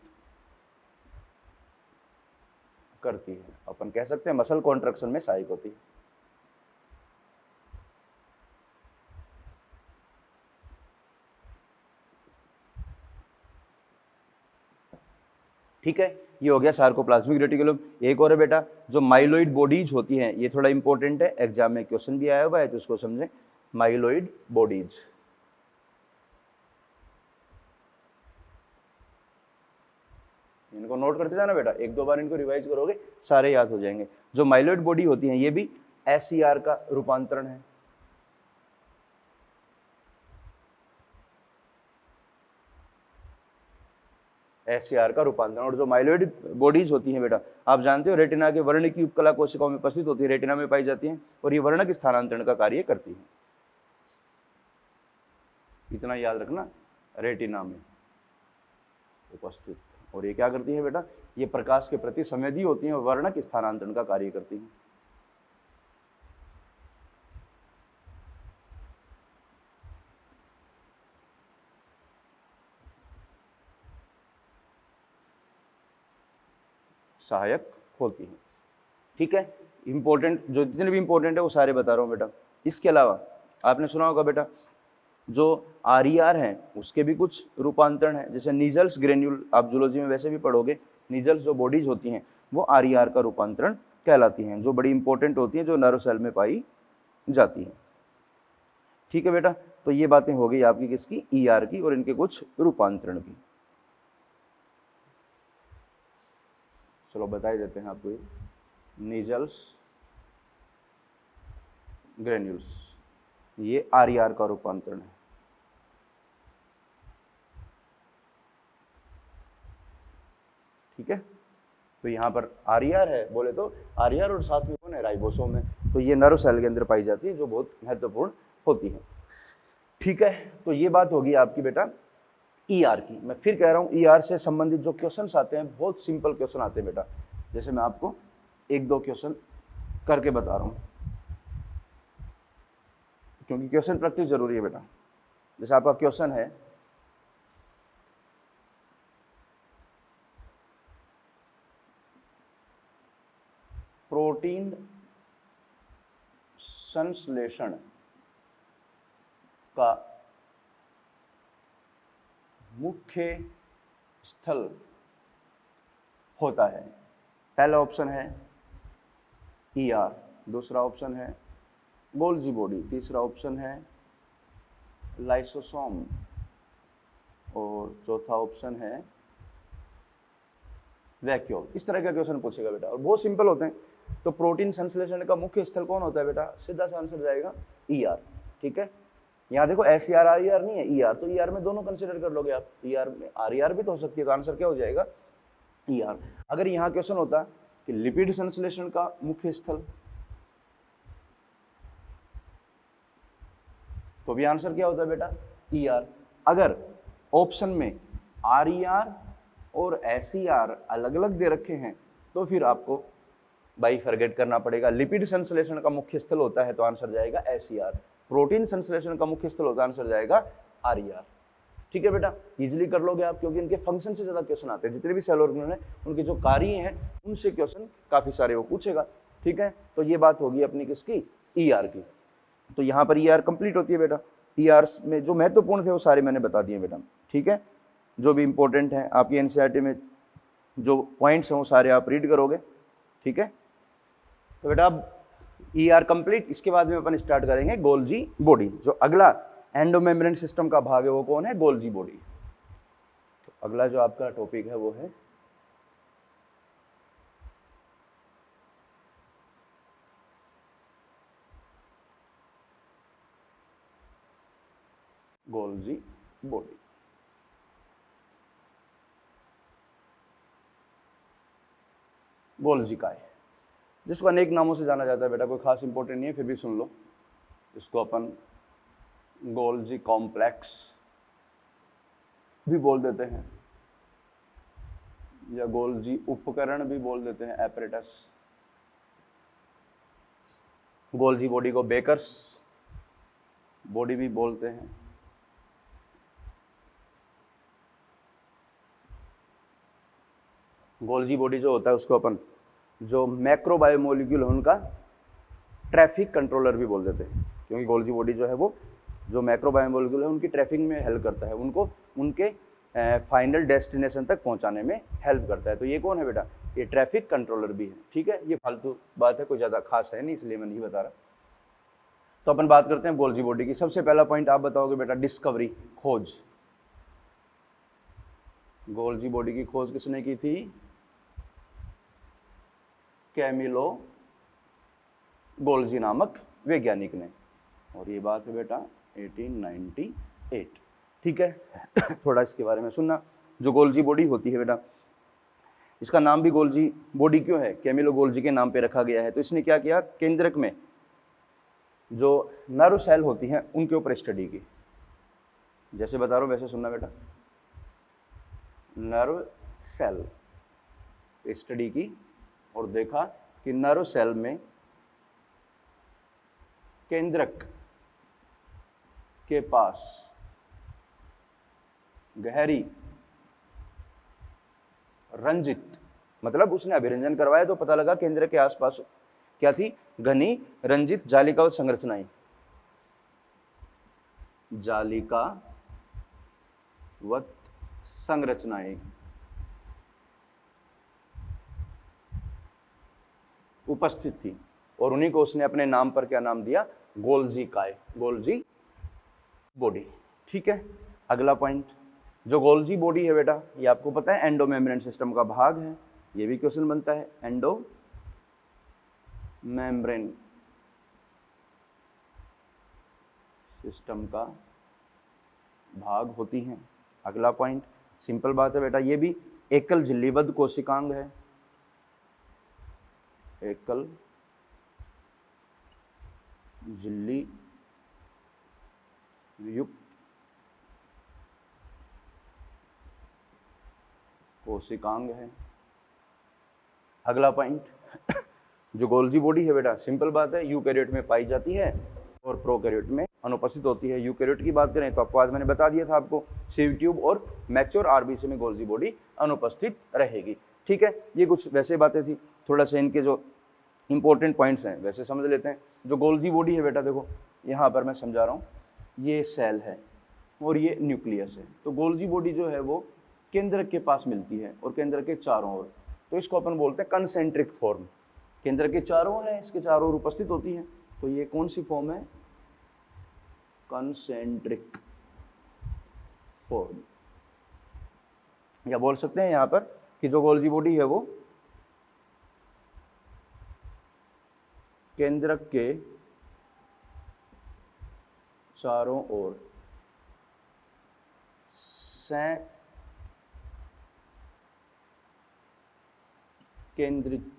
करती है। अपन कह सकते हैं मसल कॉन्ट्रैक्शन में सहायक होती है। ठीक है, ये हो गया सार्कोप्लाज्मिक रेटिकुलम। एक और है बेटा जो माइलोइड बॉडीज होती हैं, ये थोड़ा इंपॉर्टेंट है, एग्जाम में क्वेश्चन भी आया हुआ है तो इसको समझें। माइलोइड बॉडीज, इनको नोट करते जाना बेटा, एक दो बार इनको रिवाइज करोगे सारे याद हो जाएंगे। जो माइलोइड बॉडी होती हैं ये भी SER का रूपांतरण है। SER का रूपांतरण। और जो माइलोइड बॉडीज होती हैं बेटा, आप जानते हो रेटिना के वर्णकी उपकला कोशिकाओं में उपस्थित होती है, रेटिना में पाई जाती हैं और ये वर्णक स्थानांतरण का कार्य करती है। इतना याद रखना, रेटिना में उपस्थित। और ये क्या करती है बेटा? ये प्रकाश के प्रति संवेदी होती हैं और वर्णक स्थानांतरण का कार्य करती हैं। सहायक होती हैं। ठीक है, इंपॉर्टेंट जो जितने भी इंपॉर्टेंट है वो सारे बता रहा हूँ बेटा। इसके अलावा आपने सुना होगा बेटा जो RER है उसके भी कुछ रूपांतरण है, जैसे नीजल्स ग्रेन्यूल, आप जूलॉजी में वैसे भी पढ़ोगे। नीजल्स जो बॉडीज होती हैं वो RER का रूपांतरण कहलाती हैं, जो बड़ी इंपॉर्टेंट होती हैं, जो नर्व सेल में पाई जाती हैं। ठीक है बेटा, तो ये बातें हो गई आपकी किसकी? ER की, और इनके कुछ रूपांतरण की। चलो बता ही देते हैं आपको। ये नीजल्स ग्रेन्यूल्स ये RER का रूपांतरण है। ठीक है, तो यहाँ पर RER है बोले तो RER और साथ में कौन है? राइबोसोम है। तो ये नर्व सेल के अंदर पाई जाती है, जो बहुत महत्वपूर्ण होती है। ठीक है, तो ये बात होगी आपकी बेटा ER की। मैं फिर कह रहा हूँ ER से संबंधित जो क्वेश्चंस आते हैं बहुत सिंपल क्वेश्चन आते हैं बेटा। जैसे मैं आपको एक दो क्वेश्चन करके बता रहा हूँ, क्योंकि क्वेश्चन प्रैक्टिस जरूरी है बेटा। जैसे आपका क्वेश्चन है, प्रोटीन संश्लेषण का मुख्य स्थल होता है। पहला ऑप्शन है ER, दूसरा ऑप्शन है गोल्जी बॉडी, तीसरा ऑप्शन है लाइसोसोम और चौथा ऑप्शन है वैक्यूल। इस तरह का क्वेश्चन पूछेगा बेटा, और बहुत सिंपल होते हैं। तो प्रोटीन संश्लेषण का मुख्य स्थल कौन होता है बेटा? सीधा सा आंसर जाएगा ER। ठीक है, यहाँ देखो SER RER नहीं है, ER, तो ER में दोनों कंसिडर कर लोगे आप। ER में RER भी तो हो सकती है, तो आंसर क्या हो जाएगा? ER। अगर यहाँ क्वेश्चन होता कि लिपिड संश्लेषण का मुख्य स्थल, तो भी आंसर क्या होता है बेटा? ER। अगर ऑप्शन में RER और SER अलग अलग दे रखे हैं तो फिर आपको बाई फॉरगेट करना पड़ेगा। लिपिड संश्लेषण का मुख्य स्थल होता है तो आंसर जाएगा SER। प्रोटीन संश्लेषण का मुख्य स्थल होता है, आंसर जाएगा RER। ठीक है बेटा, इजीली कर लोगे आप, क्योंकि इनके फंक्शन से ज्यादा क्वेश्चन आते हैं। जितने भी सेल ऑर्गेनल हैं उनके जो कार्य हैं उनसे क्वेश्चन काफी सारे वो पूछेगा। ठीक है, तो ये बात होगी अपनी किसकी? ER की। तो यहाँ पर ER कंप्लीट होती है बेटा। ER में जो महत्वपूर्ण थे वो सारे मैंने बता दिए बेटा। ठीक है, जो भी इंपॉर्टेंट है आपकी NCERT में जो पॉइंट्स हैं वो सारे आप रीड करोगे। ठीक है, तो बेटा अब ER कंप्लीट, इसके बाद में अपन स्टार्ट करेंगे गोल्जी बॉडी। जो अगला एंडोमेम्ब्रेन सिस्टम का भाग है वो कौन है? Golgi body. तो अगला जो आपका टॉपिक है वो है गोल्जी बॉडी। गोल्जी काय, जिसको अनेक नामों से जाना जाता है बेटा, कोई खास इंपॉर्टेंट नहीं है, फिर भी सुन लो। इसको अपन गोल्जी कॉम्प्लेक्स भी बोल देते हैं, या गोल्जी उपकरण भी बोल देते हैं, एपरेटस। गोल्जी बॉडी को बेकर्स बॉडी भी बोलते हैं। गोल्जी बॉडी जो होता है उसको अपन, जो मैक्रो बायोमोलिक्यूल है उनका ट्रैफिक कंट्रोलर भी बोल देते हैं, क्योंकि गोल्जी बॉडी जो है वो जो मैक्रो बायोमोलिक्यूल है उनकी ट्रैफिकिंग में हेल्प करता है, उनको उनके फाइनल डेस्टिनेशन तक पहुंचाने में हेल्प करता है। तो ये कौन है बेटा, ये ट्रैफिक कंट्रोलर भी है। ठीक है, ये फालतू बात है, कोई ज़्यादा खास है नहीं, इसलिए मैं नहीं बता रहा। तो अपन बात करते हैं गोल्जी बॉडी की। सबसे पहला पॉइंट आप बताओगे बेटा, डिस्कवरी, खोज। गोल्जी बॉडी की खोज किसने की थी? कैमिलो गोल्जी नामक वैज्ञानिक ने, और ये बात है बेटा 1898। ठीक है थोड़ा इसके बारे में सुनना। जो गोल्जी बॉडी होती है बेटा, इसका नाम भी गोल्जी बॉडी क्यों है? कैमिलो गोल्जी के नाम पे रखा गया है। तो इसने क्या किया, केंद्रक में जो नर्व सेल होती हैं उनके ऊपर स्टडी की। जैसे बता रहा हूं वैसे सुनना बेटा, नर्व सेल स्टडी की और देखा कि नर्व सेल में केंद्रक के पास गहरी रंजित, मतलब उसने अभिरंजन करवाया तो पता लगा केंद्र के आसपास क्या थी? घनी रंजित जालिकावत संरचनाएं, जालिकावत संरचनाएं उपस्थित थी, और उन्हीं को उसने अपने नाम पर क्या नाम दिया? गोल्जी काय, गोल्जी बॉडी। ठीक है, अगला पॉइंट, जो गोल्जी बॉडी है बेटा, ये आपको पता है एंडो मेम्ब्रेन सिस्टम का भाग है। ये भी क्वेश्चन बनता है, एंडो मेम्ब्रेन सिस्टम का भाग होती हैं। अगला पॉइंट, सिंपल बात है बेटा, ये भी एकल झिल्लीबद्ध कोशिकांग है, एकल झिल्ली युक्त कोशिकांग है। अगला पॉइंट, जो गोल्जी बॉडी है बेटा, सिंपल बात है, यूकैरियोट में पाई जाती है और प्रोकैरियोट में अनुपस्थित होती है। यूकैरियोट की बात करें तो आपको आज मैंने बता दिया था आपको, सीव ट्यूब और मैच्योर आरबीसी में गोल्जी बॉडी अनुपस्थित रहेगी। ठीक है, ये कुछ वैसे बातें थी, थोड़ा सा इनके जो इंपॉर्टेंट पॉइंट्स हैं वैसे समझ लेते हैं। जो गोल्जी बॉडी है बेटा, देखो यहाँ पर मैं समझा रहा हूँ, ये सेल है और ये न्यूक्लियस है। तो गोल्जी बॉडी जो है वो केंद्र के पास मिलती है और केंद्र के चारों ओर, तो इसको अपन बोलते हैं कंसेंट्रिक फॉर्म। केंद्र के चारों ओर है, इसके चारों ओर उपस्थित होती है। तो ये कौन सी फॉर्म है? Concentric form. या बोल सकते हैं यहाँ पर कि जो गोल्जी बॉडी है वो केंद्रक के चारों ओर केंद्रित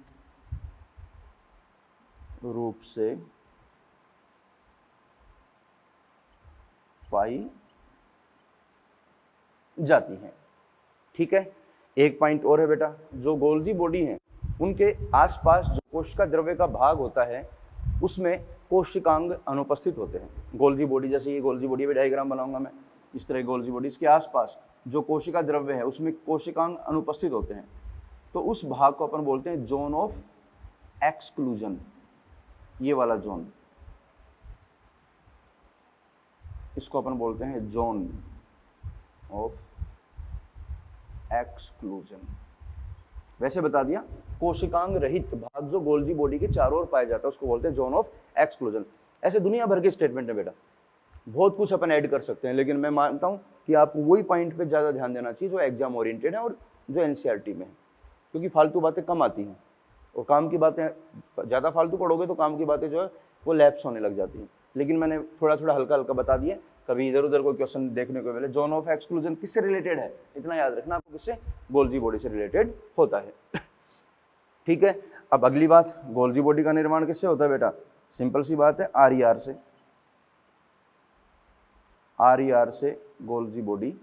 रूप से पाई जाती हैं। ठीक है, एक पॉइंट और है बेटा, जो गोल्जी बॉडी है उनके आसपास जो कोशिका द्रव्य का भाग होता है उसमें कोशिकांग अनुपस्थित होते हैं। गोल्जी बॉडी, जैसे ये गोल्जी बॉडी में डायग्राम बनाऊंगा मैं, इस तरह गोल्जी बॉडी, इसके आसपास जो कोशिका द्रव्य है उसमें कोशिकांग अनुपस्थित होते हैं। तो उस भाग को अपन बोलते हैं जोन ऑफ एक्सक्लूजन। ये वाला जोन, इसको अपन बोलते हैं जोन ऑफ एक्सक्लूजन। वैसे बता दिया, कोशिकांग रहित भाग जो गोल्जी बॉडी के चारों ओर पाया जाता है उसको बोलते हैं जोन ऑफ एक्सक्लूजन। ऐसे दुनिया भर के स्टेटमेंट है बेटा, बहुत कुछ अपन ऐड कर सकते हैं, लेकिन मैं मानता हूं कि आप वही पॉइंट पे ज़्यादा ध्यान देना चाहिए जो एग्जाम ओरिएंटेड है और जो एनसीईआरटी में है, क्योंकि फालतू बातें कम आती हैं और काम की बातें ज़्यादा फालतू पढ़ोगे तो काम की बातें जो है वो लैप्स होने लग जाती हैं। लेकिन मैंने थोड़ा थोड़ा हल्का हल्का बता दिया, कभी इधर उधर कोई क्वेश्चन देखने को मिले। जोन ऑफ एक्सक्लूजन किससे रिलेटेड है, इतना याद रखना आपको, किससे? गोल्जी बॉडी से रिलेटेड होता है। ठीक है। अब अगली बात, गोल्जी बॉडी का निर्माण किससे होता है बेटा? सिंपल सी बात है, RER से। RER से गोल्जी बॉडी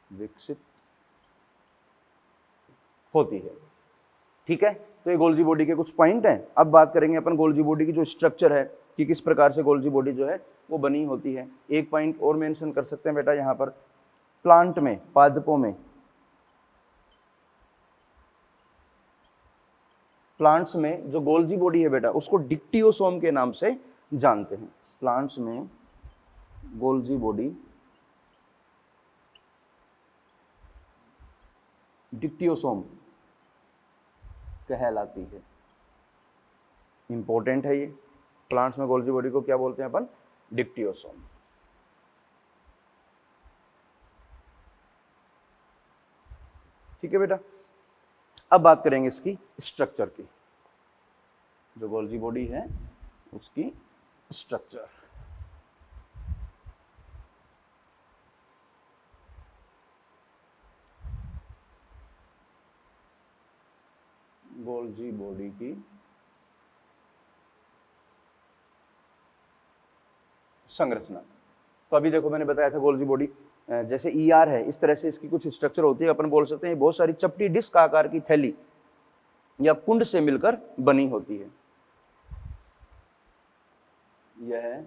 विकसित होती है। ठीक है, तो ये गोल्जी बॉडी के कुछ पॉइंट हैं। अब बात करेंगे अपन गोल्जी बॉडी की जो स्ट्रक्चर है कि किस प्रकार से गोल्जी बॉडी जो है वो बनी होती है। एक पॉइंट और मेंशन कर सकते हैं बेटा यहाँ पर, प्लांट में, पादपों में, प्लांट्स में जो गोल्जी बॉडी है बेटा उसको डिक्टियोसोम के नाम से जानते हैं। प्लांट्स में गोल्जी बॉडी डिक्टियोसोम कहलाती है। इंपॉर्टेंट है ये, प्लांट्स में गोल्जी बॉडी को क्या बोलते हैं अपन? डिक्टियोसोम। ठीक है बेटा, अब बात करेंगे इसकी स्ट्रक्चर की, जो गोल्जी बॉडी है उसकी स्ट्रक्चर। गोल्जी बॉडी की संरचना। तो अभी देखो मैंने बताया था गोल्जी बॉडी जैसे ER है, इस तरह से इसकी कुछ स्ट्रक्चर होती है। अपन बोल सकते हैं बहुत सारी चपटी डिस्क आकार की थैली या कुंड से मिलकर बनी होती है। यह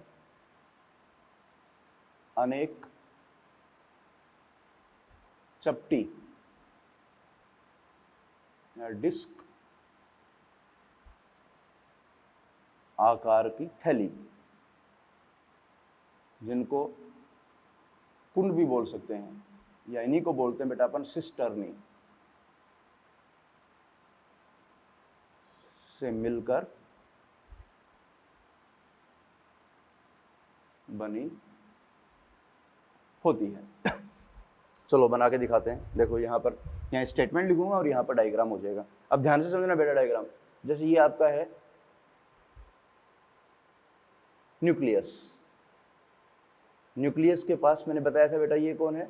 अनेक चपटी या डिस्क आकार की थैली, जिनको कुंड भी बोल सकते हैं, या इन्हीं को बोलते हैं बेटा अपन सिस्टर्नी, से मिलकर बनी होती है। चलो बना के दिखाते हैं। देखो यहाँ पर, यहाँ स्टेटमेंट लिखूंगा और यहाँ पर डायग्राम हो जाएगा। अब ध्यान से समझना बेटा डायग्राम। जैसे ये आपका है न्यूक्लियस, न्यूक्लियस के पास मैंने बताया था बेटा ये कौन है?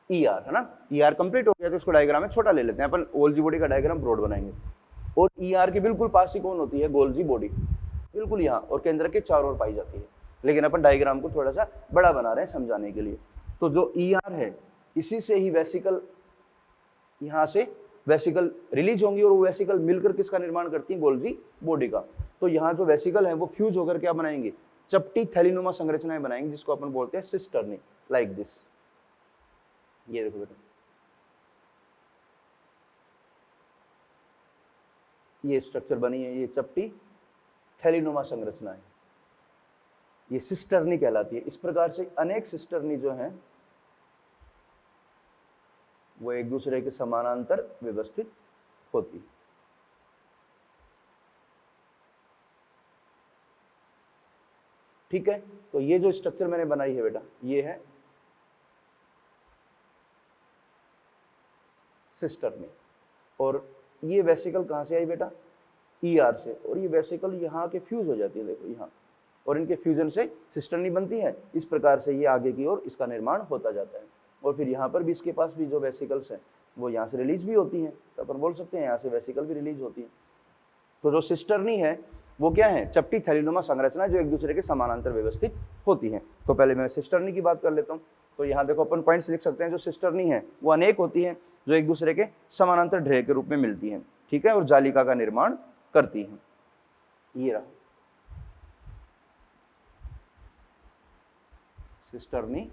ER है ना। ER कंप्लीट हो गया तो इसको डायग्राम में छोटा ले लेते हैं अपन, गोल्जी बॉडी का डायग्राम ब्रॉड बनाएंगे। और ER के बिल्कुल पास ही कौन होती है? गोल्जी बॉडी, बिल्कुल यहाँ, और केंद्र के चारों ओर पाई जाती है। लेकिन अपन डायग्राम को थोड़ा सा बड़ा बना रहे हैं समझाने के लिए। तो जो ER है इसी से ही वेसिकल, यहाँ से वेसिकल रिलीज होंगी और वो वेसिकल मिलकर किसका निर्माण करती है? गोल्जी बॉडी का। तो यहाँ जो वेसिकल है वो फ्यूज होकर क्या बनाएंगे? चपटी थैलीनुमा संरचनाएं बनाएंगे, जिसको अपन बोलते हैं सिस्टर्नी, लाइक दिस। ये देखो बेटा, ये स्ट्रक्चर बनी है, ये चपटी थैलीनुमा संरचना है, ये सिस्टर्नी कहलाती है। इस प्रकार से अनेक सिस्टर्नी जो हैं वो एक दूसरे के समानांतर व्यवस्थित होती है। ठीक है, तो ये जो स्ट्रक्चर मैंने बनाई है बेटा, ये है सिस्टर्नी। और ये वेसिकल कहाँ से आई बेटा? ER से। और ये वेसिकल यहाँ के फ्यूज हो जाती है, देखो यहाँ, और इनके फ्यूजन से सिस्टर्नी बनती है। इस प्रकार से ये आगे की ओर इसका निर्माण होता जाता है। और फिर यहाँ पर भी इसके पास भी जो वेसिकल्स हैं वो यहाँ से रिलीज भी होती हैं, तो अपन बोल सकते हैं यहाँ से वेसिकल भी रिलीज होती है। तो जो सिस्टर्नी है वो क्या है? चपटी थैलीनुमा संरचना जो एक दूसरे के समानांतर व्यवस्थित होती है। तो पहले मैं सिस्टर्नी की बात कर लेता हूँ। तो यहाँ देखो अपन पॉइंट्स लिख सकते हैं। जो सिस्टर्नी है वो अनेक होती है, जो एक दूसरे के समानांतर ढेर के रूप में मिलती हैं। ठीक है, और जालिका का निर्माण करती हैं। ये रहा सिस्टर्नी,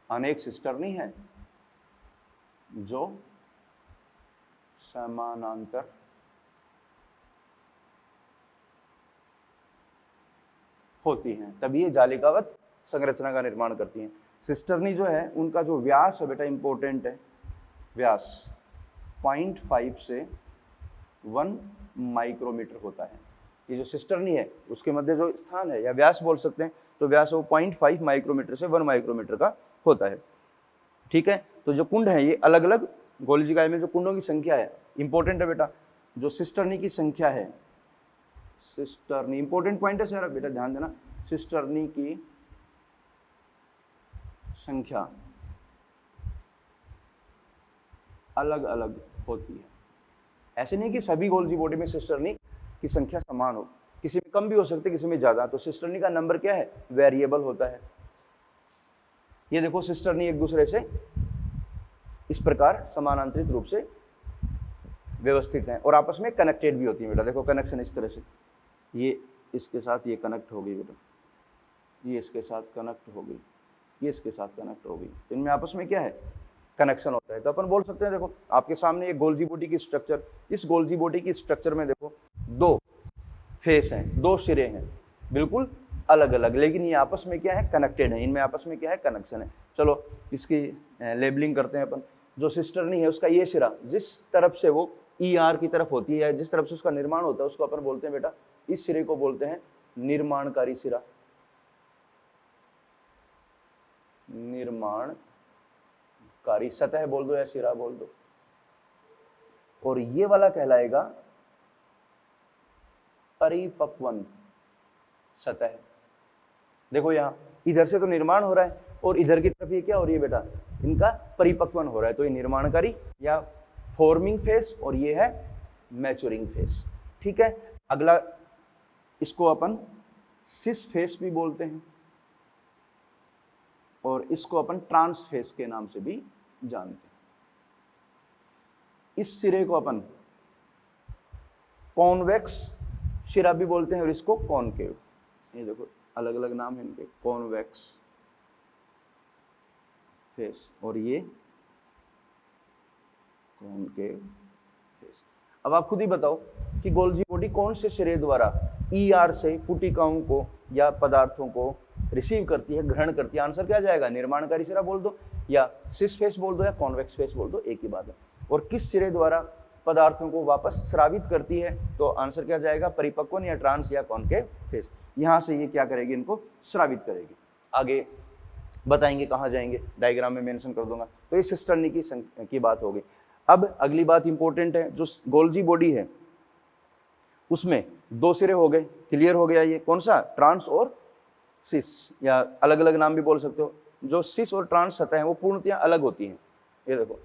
अनेक सिस्टर्नी है जो समानांतर होती हैं, तभी ये जालिकावत संरचना का निर्माण करती हैं। सिस्टर्नी जो है उनका जो व्यास है बेटा इंपॉर्टेंट है, व्यास 0.5 से 1 माइक्रोमीटर होता है। ये जो सिस्टर्नी है उसके मध्य जो स्थान है या व्यास बोल सकते हैं, तो व्यास वो 0.5 माइक्रोमीटर से 1 माइक्रोमीटर का होता है। ठीक है, तो जो कुंड है ये अलग अलग गोल्जिकाय में जो कुंडों की संख्या है इंपॉर्टेंट है बेटा। जो सिस्टर्नी की संख्या है, सिस्टर्नी इंपॉर्टेंट पॉइंट है सर, बेटा ध्यान देना। सिस्टर्नी की संख्या अलग अलग होती है। ऐसे नहीं कि सभी गोल्जी बॉडी में सिस्टर्नी की संख्या समान हो, किसी में कम भी हो सकती है, किसी में ज्यादा। तो सिस्टर्नी का नंबर क्या है, वेरिएबल होता है। ये देखो सिस्टर्नी एक दूसरे से इस प्रकार समानांतरित रूप से व्यवस्थित हैं और आपस में कनेक्टेड भी होती है बेटा। देखो कनेक्शन इस तरह से, ये इसके साथ ये कनेक्ट हो गई बेटा, ये इसके साथ कनेक्ट हो गई, ये इसके साथ कनेक्ट हो गई, तो इनमें आपस में क्या है, कनेक्शन होता है। तो अपन बोल सकते हैं, देखो आपके सामने ये गोल्जी बॉडी की स्ट्रक्चर, इस गोल्जी बॉडी की स्ट्रक्चर में देखो दो फेस हैं, दो सिरे हैं, बिल्कुल अलग अलग, लेकिन ये आपस में क्या है, कनेक्टेड है। इनमें आपस में क्या है, कनेक्शन है। चलो इसकी लेबलिंग करते हैं अपन। जो सिस्टर्नी है उसका ये सिरा जिस तरफ से वो ER की तरफ होती है, जिस तरफ से उसका निर्माण होता है, उसको अपन बोलते हैं बेटा, इस सिरे को बोलते हैं निर्माणकारी सिरा। निर्माणकारी सतह बोल दो या सिरा बोल दो। और ये वाला कहलाएगा परिपक्वन सतह। देखो यहां इधर से तो निर्माण हो रहा है और इधर की तरफ ये क्या हो रही है बेटा, इनका परिपक्वन हो रहा है। तो ये निर्माणकारी या फॉर्मिंग फेस और ये है मैच्योरिंग फेस। ठीक है, अगला इसको अपन सिस फेस भी बोलते हैं और इसको अपन ट्रांस फेस के नाम से भी जानते हैं। इस सिरे को अपन कॉन्वेक्स सिरा भी बोलते हैं और इसको कॉनकेव। ये देखो अलग अलग नाम है इनके, कॉन्वेक्स फेस और ये कॉनकेव फेस। अब आप खुद ही बताओ कि गोल्जी बॉडी कौन से सिरे द्वारा ER से पुटिकाओं को या पदार्थों को रिसीव करती है, ग्रहण करती है? आंसर क्या जाएगा, निर्माणकारी सिरा बोल दो या सिस फेस बोल दो या कॉन्वेक्स फेस बोल दो, एक ही बात है। और किस सिरे द्वारा पदार्थों को वापस स्रावित करती है? तो आंसर क्या जाएगा, परिपक्वन या ट्रांस या कॉनकेव फेस। यहां से ये क्या करेगी, इनको स्रावित करेगी। आगे बताएंगे कहां जाएंगे, डायग्राम में मेंशन कर दूंगा। तो ये सिस्टर्नी की बात होगी। अब अगली बात इंपॉर्टेंट है, जो गोल्जी बॉडी है उसमें दो सिरे हो गए, क्लियर हो गया। ये कौन सा, ट्रांस और सिस, या अलग अलग नाम भी बोल सकते हो। जो सिस और ट्रांस सतह है वो पूर्णतया अलग होती हैं। ये देखो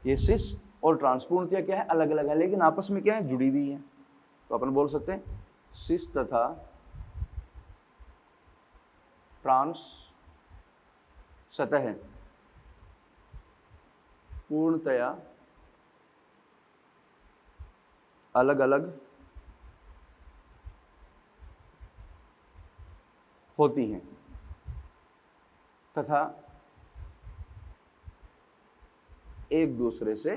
ये सिस और ट्रांस पूर्णतया क्या है, अलग अलग है, लेकिन आपस में क्या है, जुड़ी हुई है। तो अपन बोल सकते हैं सिस तथा ट्रांस सतह पूर्णतया अलग अलग होती हैं तथा एक दूसरे से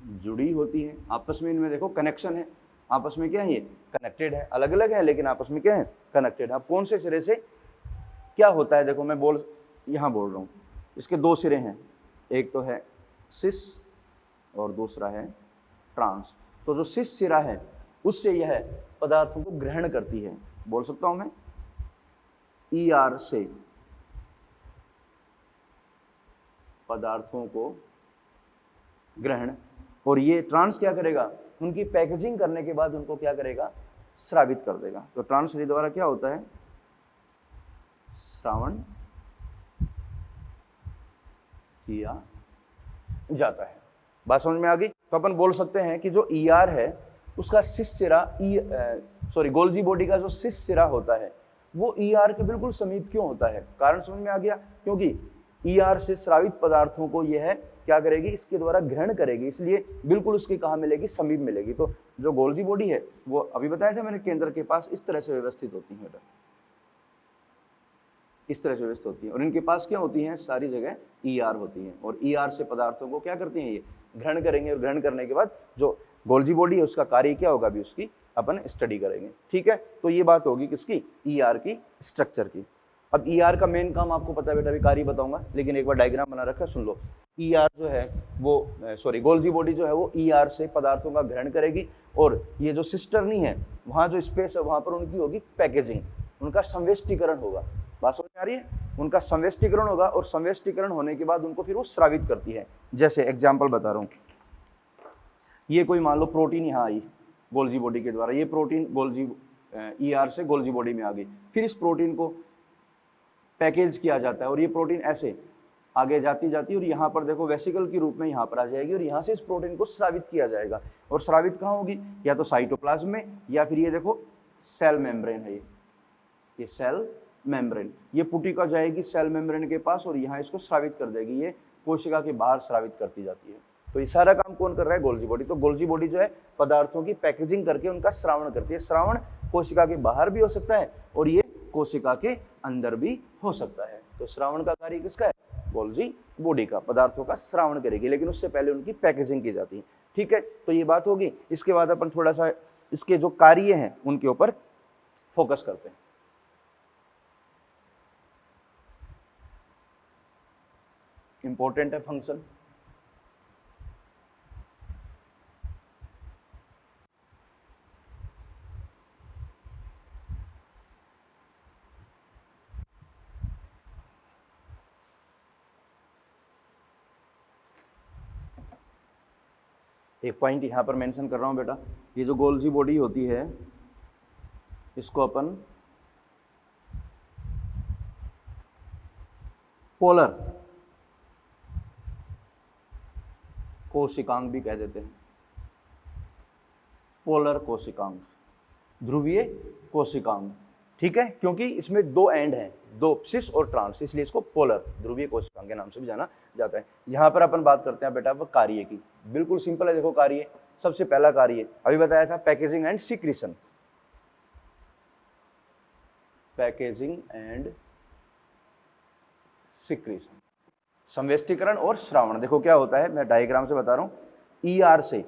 जुड़ी होती है। आपस में इनमें देखो कनेक्शन है, आपस में क्या है, ये कनेक्टेड है। अलग अलग है लेकिन आपस में क्या है, कनेक्टेड है। अब कौन से सिरे से क्या होता है, देखो मैं यहां बोल रहा हूं, इसके दो सिरे हैं, एक तो है सिस और दूसरा है ट्रांस। तो जो सिस सिरा है उससे यह पदार्थों को ग्रहण करती है, बोल सकता हूं मैं ER से पदार्थों को ग्रहण, और ये ट्रांस क्या करेगा, उनकी पैकेजिंग करने के बाद उनको क्या करेगा, स्रावित कर देगा। तो ट्रांस सिरे द्वारा क्या होता है, श्रावण किया जाता है। बात समझ में आ गई? तो अपन बोल सकते हैं कि जो ER है उसका सिस सिरा गोल्जी बॉडी का जो सिस सिरा होता है वो ER के बिल्कुल समीप क्यों होता है? कारण समझ में आ गया, क्योंकि ER से स्रावित पदार्थों को यह क्या करेगी, इसके द्वारा ग्रहण करेगी, इसलिए बिल्कुल उसके कहाँ मिलेगी, समीप मिलेगी। तो जो गोल्जी बॉडी है वो अभी बताया था मैंने, केंद्र के पास इस तरह से व्यवस्थित होती है, इस तरह से व्यवस्थित होती है, और इनके पास क्या होती है, सारी जगह ER होती है, और ER से पदार्थों को क्या करती हैं, ये ग्रहण करेंगे, और ग्रहण करने के बाद जो गोल्जी बॉडी है उसका कार्य क्या होगा, भी उसकी अपन स्टडी करेंगे। ठीक है, तो ये बात होगी किसकी, ER की स्ट्रक्चर की। अब ER का मेन काम आपको पता है बेटा, अभी कार्य बताऊंगा, लेकिन एक बार डायग्राम बना रखा, सुन लो। ER जो है वो गोल्जी बॉडी जो है वो ER से पदार्थों का ग्रहण करेगी, और ये जो सिस्टर्नी है वहाँ जो स्पेस है वहाँ पर उनकी होगी पैकेजिंग, उनका संवेष्टीकरण होगा। बात समझ में आ रही है? उनका संवेष्टीकरण होगा, और संवेष्टीकरण होने के बाद उनको फिर वो स्रावित करती है। जैसे एग्जाम्पल बता रहा हूँ, ये कोई मान लो प्रोटीन यहाँ आई गोल्जी बॉडी के द्वारा, ये प्रोटीन ER से गोल्जी बॉडी में आ गई, फिर इस प्रोटीन को पैकेज किया जाता है, और ये प्रोटीन ऐसे आगे जाती जाती और यहाँ पर देखो वेसिकल के रूप में यहाँ पर आ जाएगी और यहाँ से इस प्रोटीन को स्रावित किया जाएगा। और स्रावित कहाँ होगी, या तो साइटोप्लाज्म में या फिर ये देखो सेल मेम्ब्रेन है, ये सेल मेम्ब्रेन, ये पुटिका जाएगी सेल मेम्ब्रेन के पास और यहाँ इसको स्रावित कर देगी, ये कोशिका के बाहर स्रावित करती जाती है। तो ये सारा काम कौन कर रहा है, गोल्जी बॉडी। तो गोल्जी बॉडी जो है पदार्थों की पैकेजिंग करके उनका श्रावण करती है। श्रावण कोशिका के बाहर भी हो सकता है और ये कोशिका के अंदर भी हो सकता है। तो श्रावण का कार्य किसका है, गोल्जी बॉडी का, पदार्थों का श्रावण करेगी, लेकिन उससे पहले उनकी पैकेजिंग की जाती है। ठीक है, तो ये बात होगी। इसके बाद अपन थोड़ा सा इसके जो कार्य हैं उनके ऊपर फोकस करते हैं। इंपॉर्टेंट है फंक्शन। एक पॉइंट यहां पर मेंशन कर रहा हूं बेटा, ये जो गोल्जी बॉडी होती है इसको अपन पोलर कोशिकांग भी कह देते हैं। पोलर कोशिकांग, ध्रुवीय कोशिकांग। ठीक है, क्योंकि इसमें दो एंड हैं, दो सिस और ट्रांस, इसलिए इसको पोलर ध्रुवीय कोशिकांग के नाम से भी जाना जाता है। यहां पर अपन बात करते हैं बेटा वो कार्य की। बिल्कुल सिंपल है, देखो कार्य, सबसे पहला कार्य अभी बताया था packaging and secretion. Packaging and secretion, संवेष्टीकरण और श्रावण। देखो क्या होता है, मैं डायग्राम से बता रहा हूं। ईआर से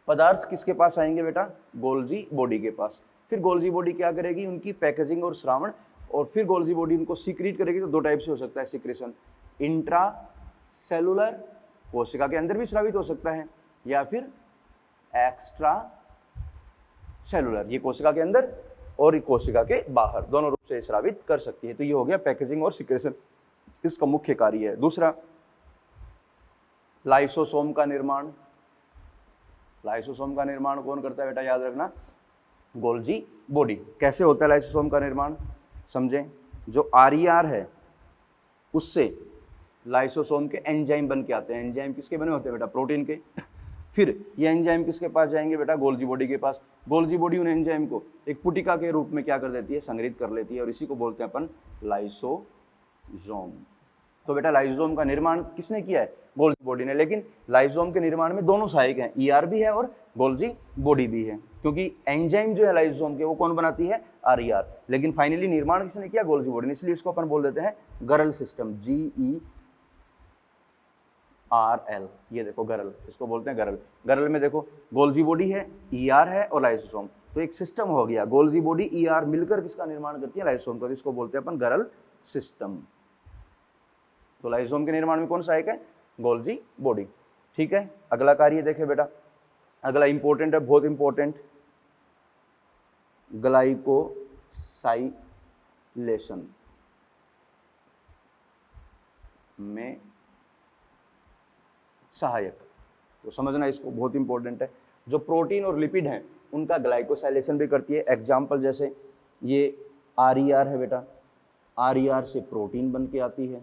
पदार्थ किसके पास आएंगे बेटा, गोल्जी बॉडी के पास। फिर गोल्जी बॉडी क्या करेगी, उनकी पैकेजिंग और श्रावण, और फिर गोल्जी बॉडी उनको सीक्रेट करेगी। तो दो टाइप से हो सकता है सिक्रेशन, इंट्रा सेलुलर, कोशिका के अंदर भी स्रावित हो सकता है, या फिर एक्स्ट्रा सेलुलर, ये कोशिका के अंदर और कोशिका के बाहर दोनों रूप से स्रावित कर सकती है। तो ये हो गया पैकेजिंग और सिक्रेशन, इसका मुख्य कार्य है। दूसरा, लाइसोसोम का निर्माण। लाइसोसोम का निर्माण कौन करता है बेटा, याद रखना, गोल्जी बॉडी। कैसे होता है लाइसोसोम का निर्माण, समझें। जो आरईआर है उससे लाइसोसोम के एंजाइम बन के आते हैं। एंजाइम किसके बने होते हैं बेटा, प्रोटीन के। फिर ये एंजाइम किसके पास जाएंगे बेटा, गोल्जी बॉडी के पास। गोल्जी बॉडी उन एंजाइम को एक पुटिका के रूप में क्या कर देती है, संग्रहित कर लेती है, और इसी को बोलते हैं अपन लाइसोसोम। तो बेटा लाइसोसोम का निर्माण किसने किया है, गोल्जी बॉडी ने। लेकिन लाइसोसोम के निर्माण में दोनों सहायक हैं, ईआर भी है और गोल्जी बॉडी भी है, क्योंकि एंजाइम जो है लाइसोसोम के वो कौन बनाती है, आरईआर। लेकिन फाइनली निर्माण किसने किया, गोल्जी बॉडी ने। इसलिए इसको अपन बोल देते हैं गरल सिस्टम, GERL। ये देखो गरल, इसको बोलते हैं गरल। गरल में देखो गोल्जी बॉडी है, ईआर है और लाइसोसोम, तो एक सिस्टम हो गया। गोल्जी बॉडी ईआर मिलकर किसका निर्माण करती है, लाइसोसोम का। तो इसको बोलते हैं अपन गरल सिस्टम। तो लाइसोसोम के निर्माण में कौन सहायक है, गोल्जी बॉडी। ठीक है, अगला कार्य देखें बेटा, अगला इंपॉर्टेंट है, बहुत इंपॉर्टेंट, ग्लाइकोसाइलेशन में सहायक। तो समझना इसको, बहुत इंपॉर्टेंट है। जो प्रोटीन और लिपिड हैं उनका ग्लाइकोसाइलेशन भी करती है। एग्जाम्पल जैसे ये आरईआर है बेटा, आरईआर से प्रोटीन बन के आती है,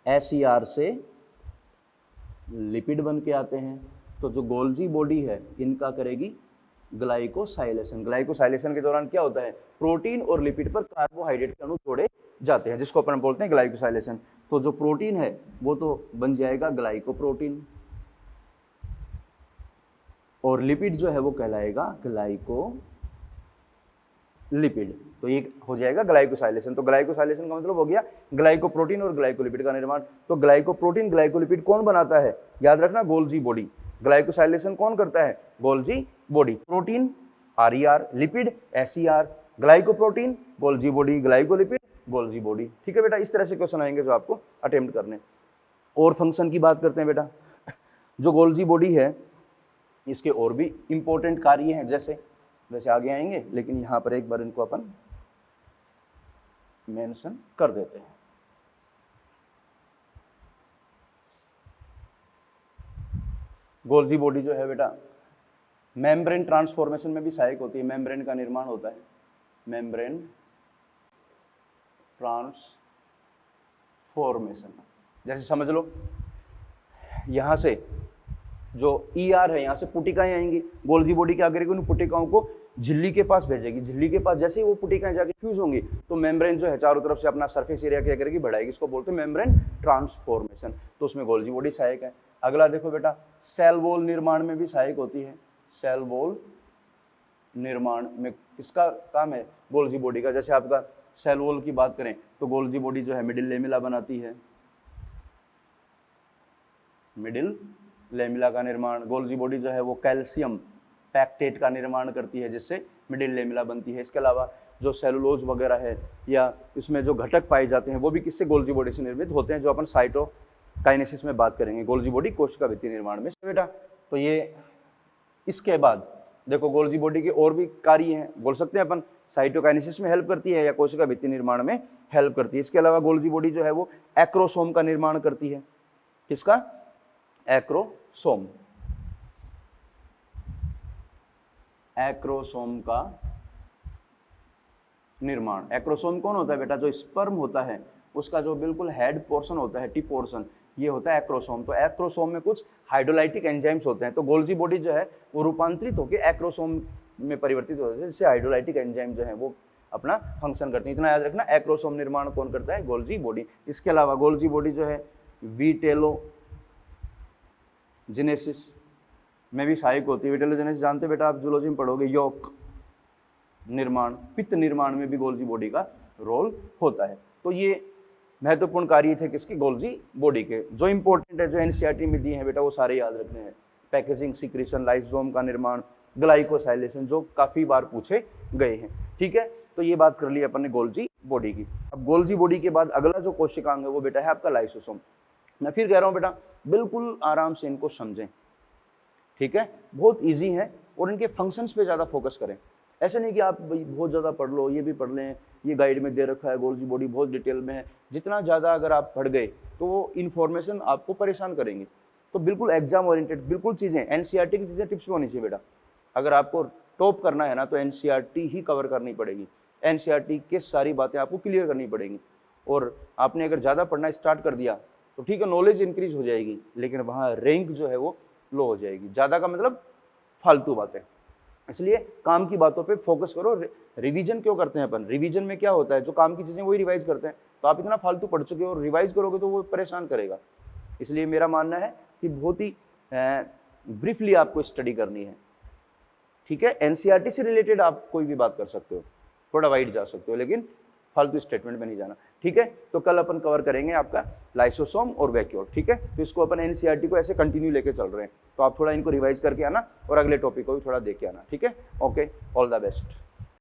एसईआर से लिपिड बन के आते हैं। तो जो गोल्जी बॉडी है इनका करेगी ग्लाइकोसाइलेशन। ग्लाइकोसाइलेशन के दौरान क्या होता है, प्रोटीन और लिपिड पर कार्बोहाइड्रेट के अणु जोड़े जाते हैं, जिसको अपन बोलते हैं ग्लाइकोसाइलेशन। तो जो प्रोटीन है वो तो बन जाएगा ग्लाइकोप्रोटीन, और लिपिड जो है वो कहलाएगा ग्लाइकोलिपिड। तो ये हो जाएगा ग्लाइकोसाइलेशन। तो ग्लाइकोसाइलेशन का मतलब हो गया ग्लाइकोप्रोटीन और ग्लाइकोलिपिड का निर्माण। तो ग्लाइकोप्रोटीन ग्लाइकोलिपिड कौन बनाता है, याद रखना, गोल्जी बॉडी। ग्लाइकोसाइलेशन कौन करता है, Golgi body. Protein RER, lipid SER, glycoprotein Golgi body, glycolipid Golgi body. ठीक है बेटा, इस तरह से क्वेश्चन आएंगे जो आपको अटेम्प्ट करने। और फंक्शन की बात करते हैं बेटा। जो गोल्जी बॉडी है इसके और भी इंपॉर्टेंट कार्य हैं, जैसे वैसे आगे आएंगे, लेकिन यहाँ पर एक बार इनको अपन मेंशन कर देते हैं। गोल्जी बॉडी जो है बेटा मेम्ब्रेन ट्रांसफॉर्मेशन में भी सहायक होती है। मेम्ब्रेन का निर्माण होता है, मेम्ब्रेन ट्रांसफॉर्मेशन। जैसे समझ लो यहाँ से जो ER है, यहाँ से पुटिकाएं आएंगी, गोल्जी बॉडी क्या करेगी, उन पुटिकाओं को झिल्ली के पास भेजेगी। झिल्ली के पास जैसे ही वो पुटिकाएं जाके फ्यूज होंगी तो मेम्ब्रेन जो है चारों तरफ से अपना सरफेस एरिया क्या करेगी, बढ़ाएगी। इसको बोलते हैं मेम्ब्रेन ट्रांसफॉर्मेशन। तो उसमें गोल्जी बॉडी सहायक है। अगला देखो बेटा, सेल वॉल निर्माण में भी सहायक होती है। सेल वॉल निर्माण में किसका काम है, गोल्जी बॉडी का। जैसे आपका सेल वॉल की बात करें तो गोल्जी बॉडी जो है मिडिल लेमिला बनाती है, मिडिल लेमिला का निर्माण। गोल्जी बॉडी जो है वो कैल्शियम पैक्टेट का निर्माण करती है जिससे मिडिल लेमिला बनती है। इसके अलावा जो सेलुलोज वगैरह है या इसमें जो घटक पाए जाते हैं वो भी किससे, गोल्जी बॉडी से निर्मित होते हैं, जो अपन साइटोकाइनेसिस में बात करेंगे। गोल्जी बॉडी कोशिका भित्ति निर्माण में बेटा। तो ये इसके बाद देखो गोल्जी बॉडी के और भी कार्य हैं, बोल सकते हैं अपन साइटोकाइनेसिस में हेल्प करती है या कोशिका भित्ति निर्माण में हेल्प करती है। इसके अलावा गोल्जी बॉडी जो है वो एक्रोसोम का निर्माण करती है। किसका, एक्रोसोम। एक्रोसोम का निर्माण। एक्रोसोम कौन होता है बेटा, जो स्पर्म होता है उसका जो बिल्कुल हेड पोर्शन होता है, टिप पोर्शन, ये होता है एक्रोसोम। तो एक्रोसोम में कुछ हाइड्रोलाइटिक एंजाइम्स होते हैं। तो गोल्जी बॉडी जो है वो रूपांतरित होकर एक्रोसोम में परिवर्तित होते हैं, जिससे हाइड्रोलाइटिक एंजाइम जो है वो अपना फंक्शन करते हैं। इतना याद रखना, एक्रोसोम निर्माण कौन करता है, गोल्जी बॉडी। इसके अलावा गोल्जी बॉडी जो है विटेलोजेनेसिस में भी सहायक होती है। विटेलोजेनेसिस जानते बेटा आप, जूलॉजी में पढ़ोगे, यौक निर्माण, पित्त निर्माण में भी गोल्जी बॉडी का रोल होता है। तो ये महत्वपूर्ण कार्य थे किसके, गोल्जी बॉडी के। जो इंपॉर्टेंट है, जो एनसीईआरटी में दिए हैं बेटा, वो सारे याद रखने हैं। पैकेजिंग, सिक्रीशन, लाइसोसोम का निर्माण, ग्लाइकोसाइलेशन, जो काफी बार पूछे गए हैं। ठीक है, तो ये बात कर ली अपन ने गोल्जी बॉडी की। अब गोल्जी बॉडी के बाद अगला जो कोशिकांग है वो बेटा है आपका लाइसोसोम। मैं फिर कह रहा हूँ बेटा, बिल्कुल आराम से इनको समझें। ठीक है, बहुत इजी है और इनके फंक्शंस पे ज़्यादा फोकस करें। ऐसा नहीं कि आप बहुत ज़्यादा पढ़ लो, ये भी पढ़ लें, ये गाइड में दे रखा है, गोल्जी बॉडी बहुत डिटेल में है। जितना ज़्यादा अगर आप पढ़ गए तो वो इन्फॉर्मेशन आपको परेशान करेंगे। तो बिल्कुल एग्जाम ओरिएंटेड बिल्कुल चीज़ें, एनसीईआरटी की चीज़ें टिप्स में होनी चाहिए बेटा। अगर आपको टॉप करना है ना तो एनसीईआरटी ही कवर करनी पड़ेगी। एनसीईआरटी की सारी बातें आपको क्लियर करनी पड़ेंगी। और आपने अगर ज़्यादा पढ़ना स्टार्ट कर दिया तो ठीक है, नॉलेज इंक्रीज हो जाएगी, लेकिन वहाँ रैंक जो है वो लो हो जाएगी। ज़्यादा का मतलब फालतू बातें। इसलिए काम की बातों पे फोकस करो। रिवीजन क्यों करते हैं अपन, रिवीजन में क्या होता है, जो काम की चीज़ें वही रिवाइज करते हैं। तो आप इतना फालतू पढ़ चुके हो और रिवाइज करोगे तो वो परेशान करेगा। इसलिए मेरा मानना है कि बहुत ही ब्रीफली आपको स्टडी करनी है। ठीक है, एनसीईआरटी से रिलेटेड आप कोई भी बात कर सकते हो, थोड़ा वाइड जा सकते हो, लेकिन फालतू स्टेटमेंट में नहीं जाना। ठीक है, तो कल अपन कवर करेंगे आपका लाइसोसोम और वैक्यूल। ठीक है, तो इसको अपन एनसीईआरटी को ऐसे कंटिन्यू लेके चल रहे हैं। तो आप थोड़ा इनको रिवाइज करके आना और अगले टॉपिक को भी थोड़ा देख के आना। ठीक है, ओके, ऑल द बेस्ट।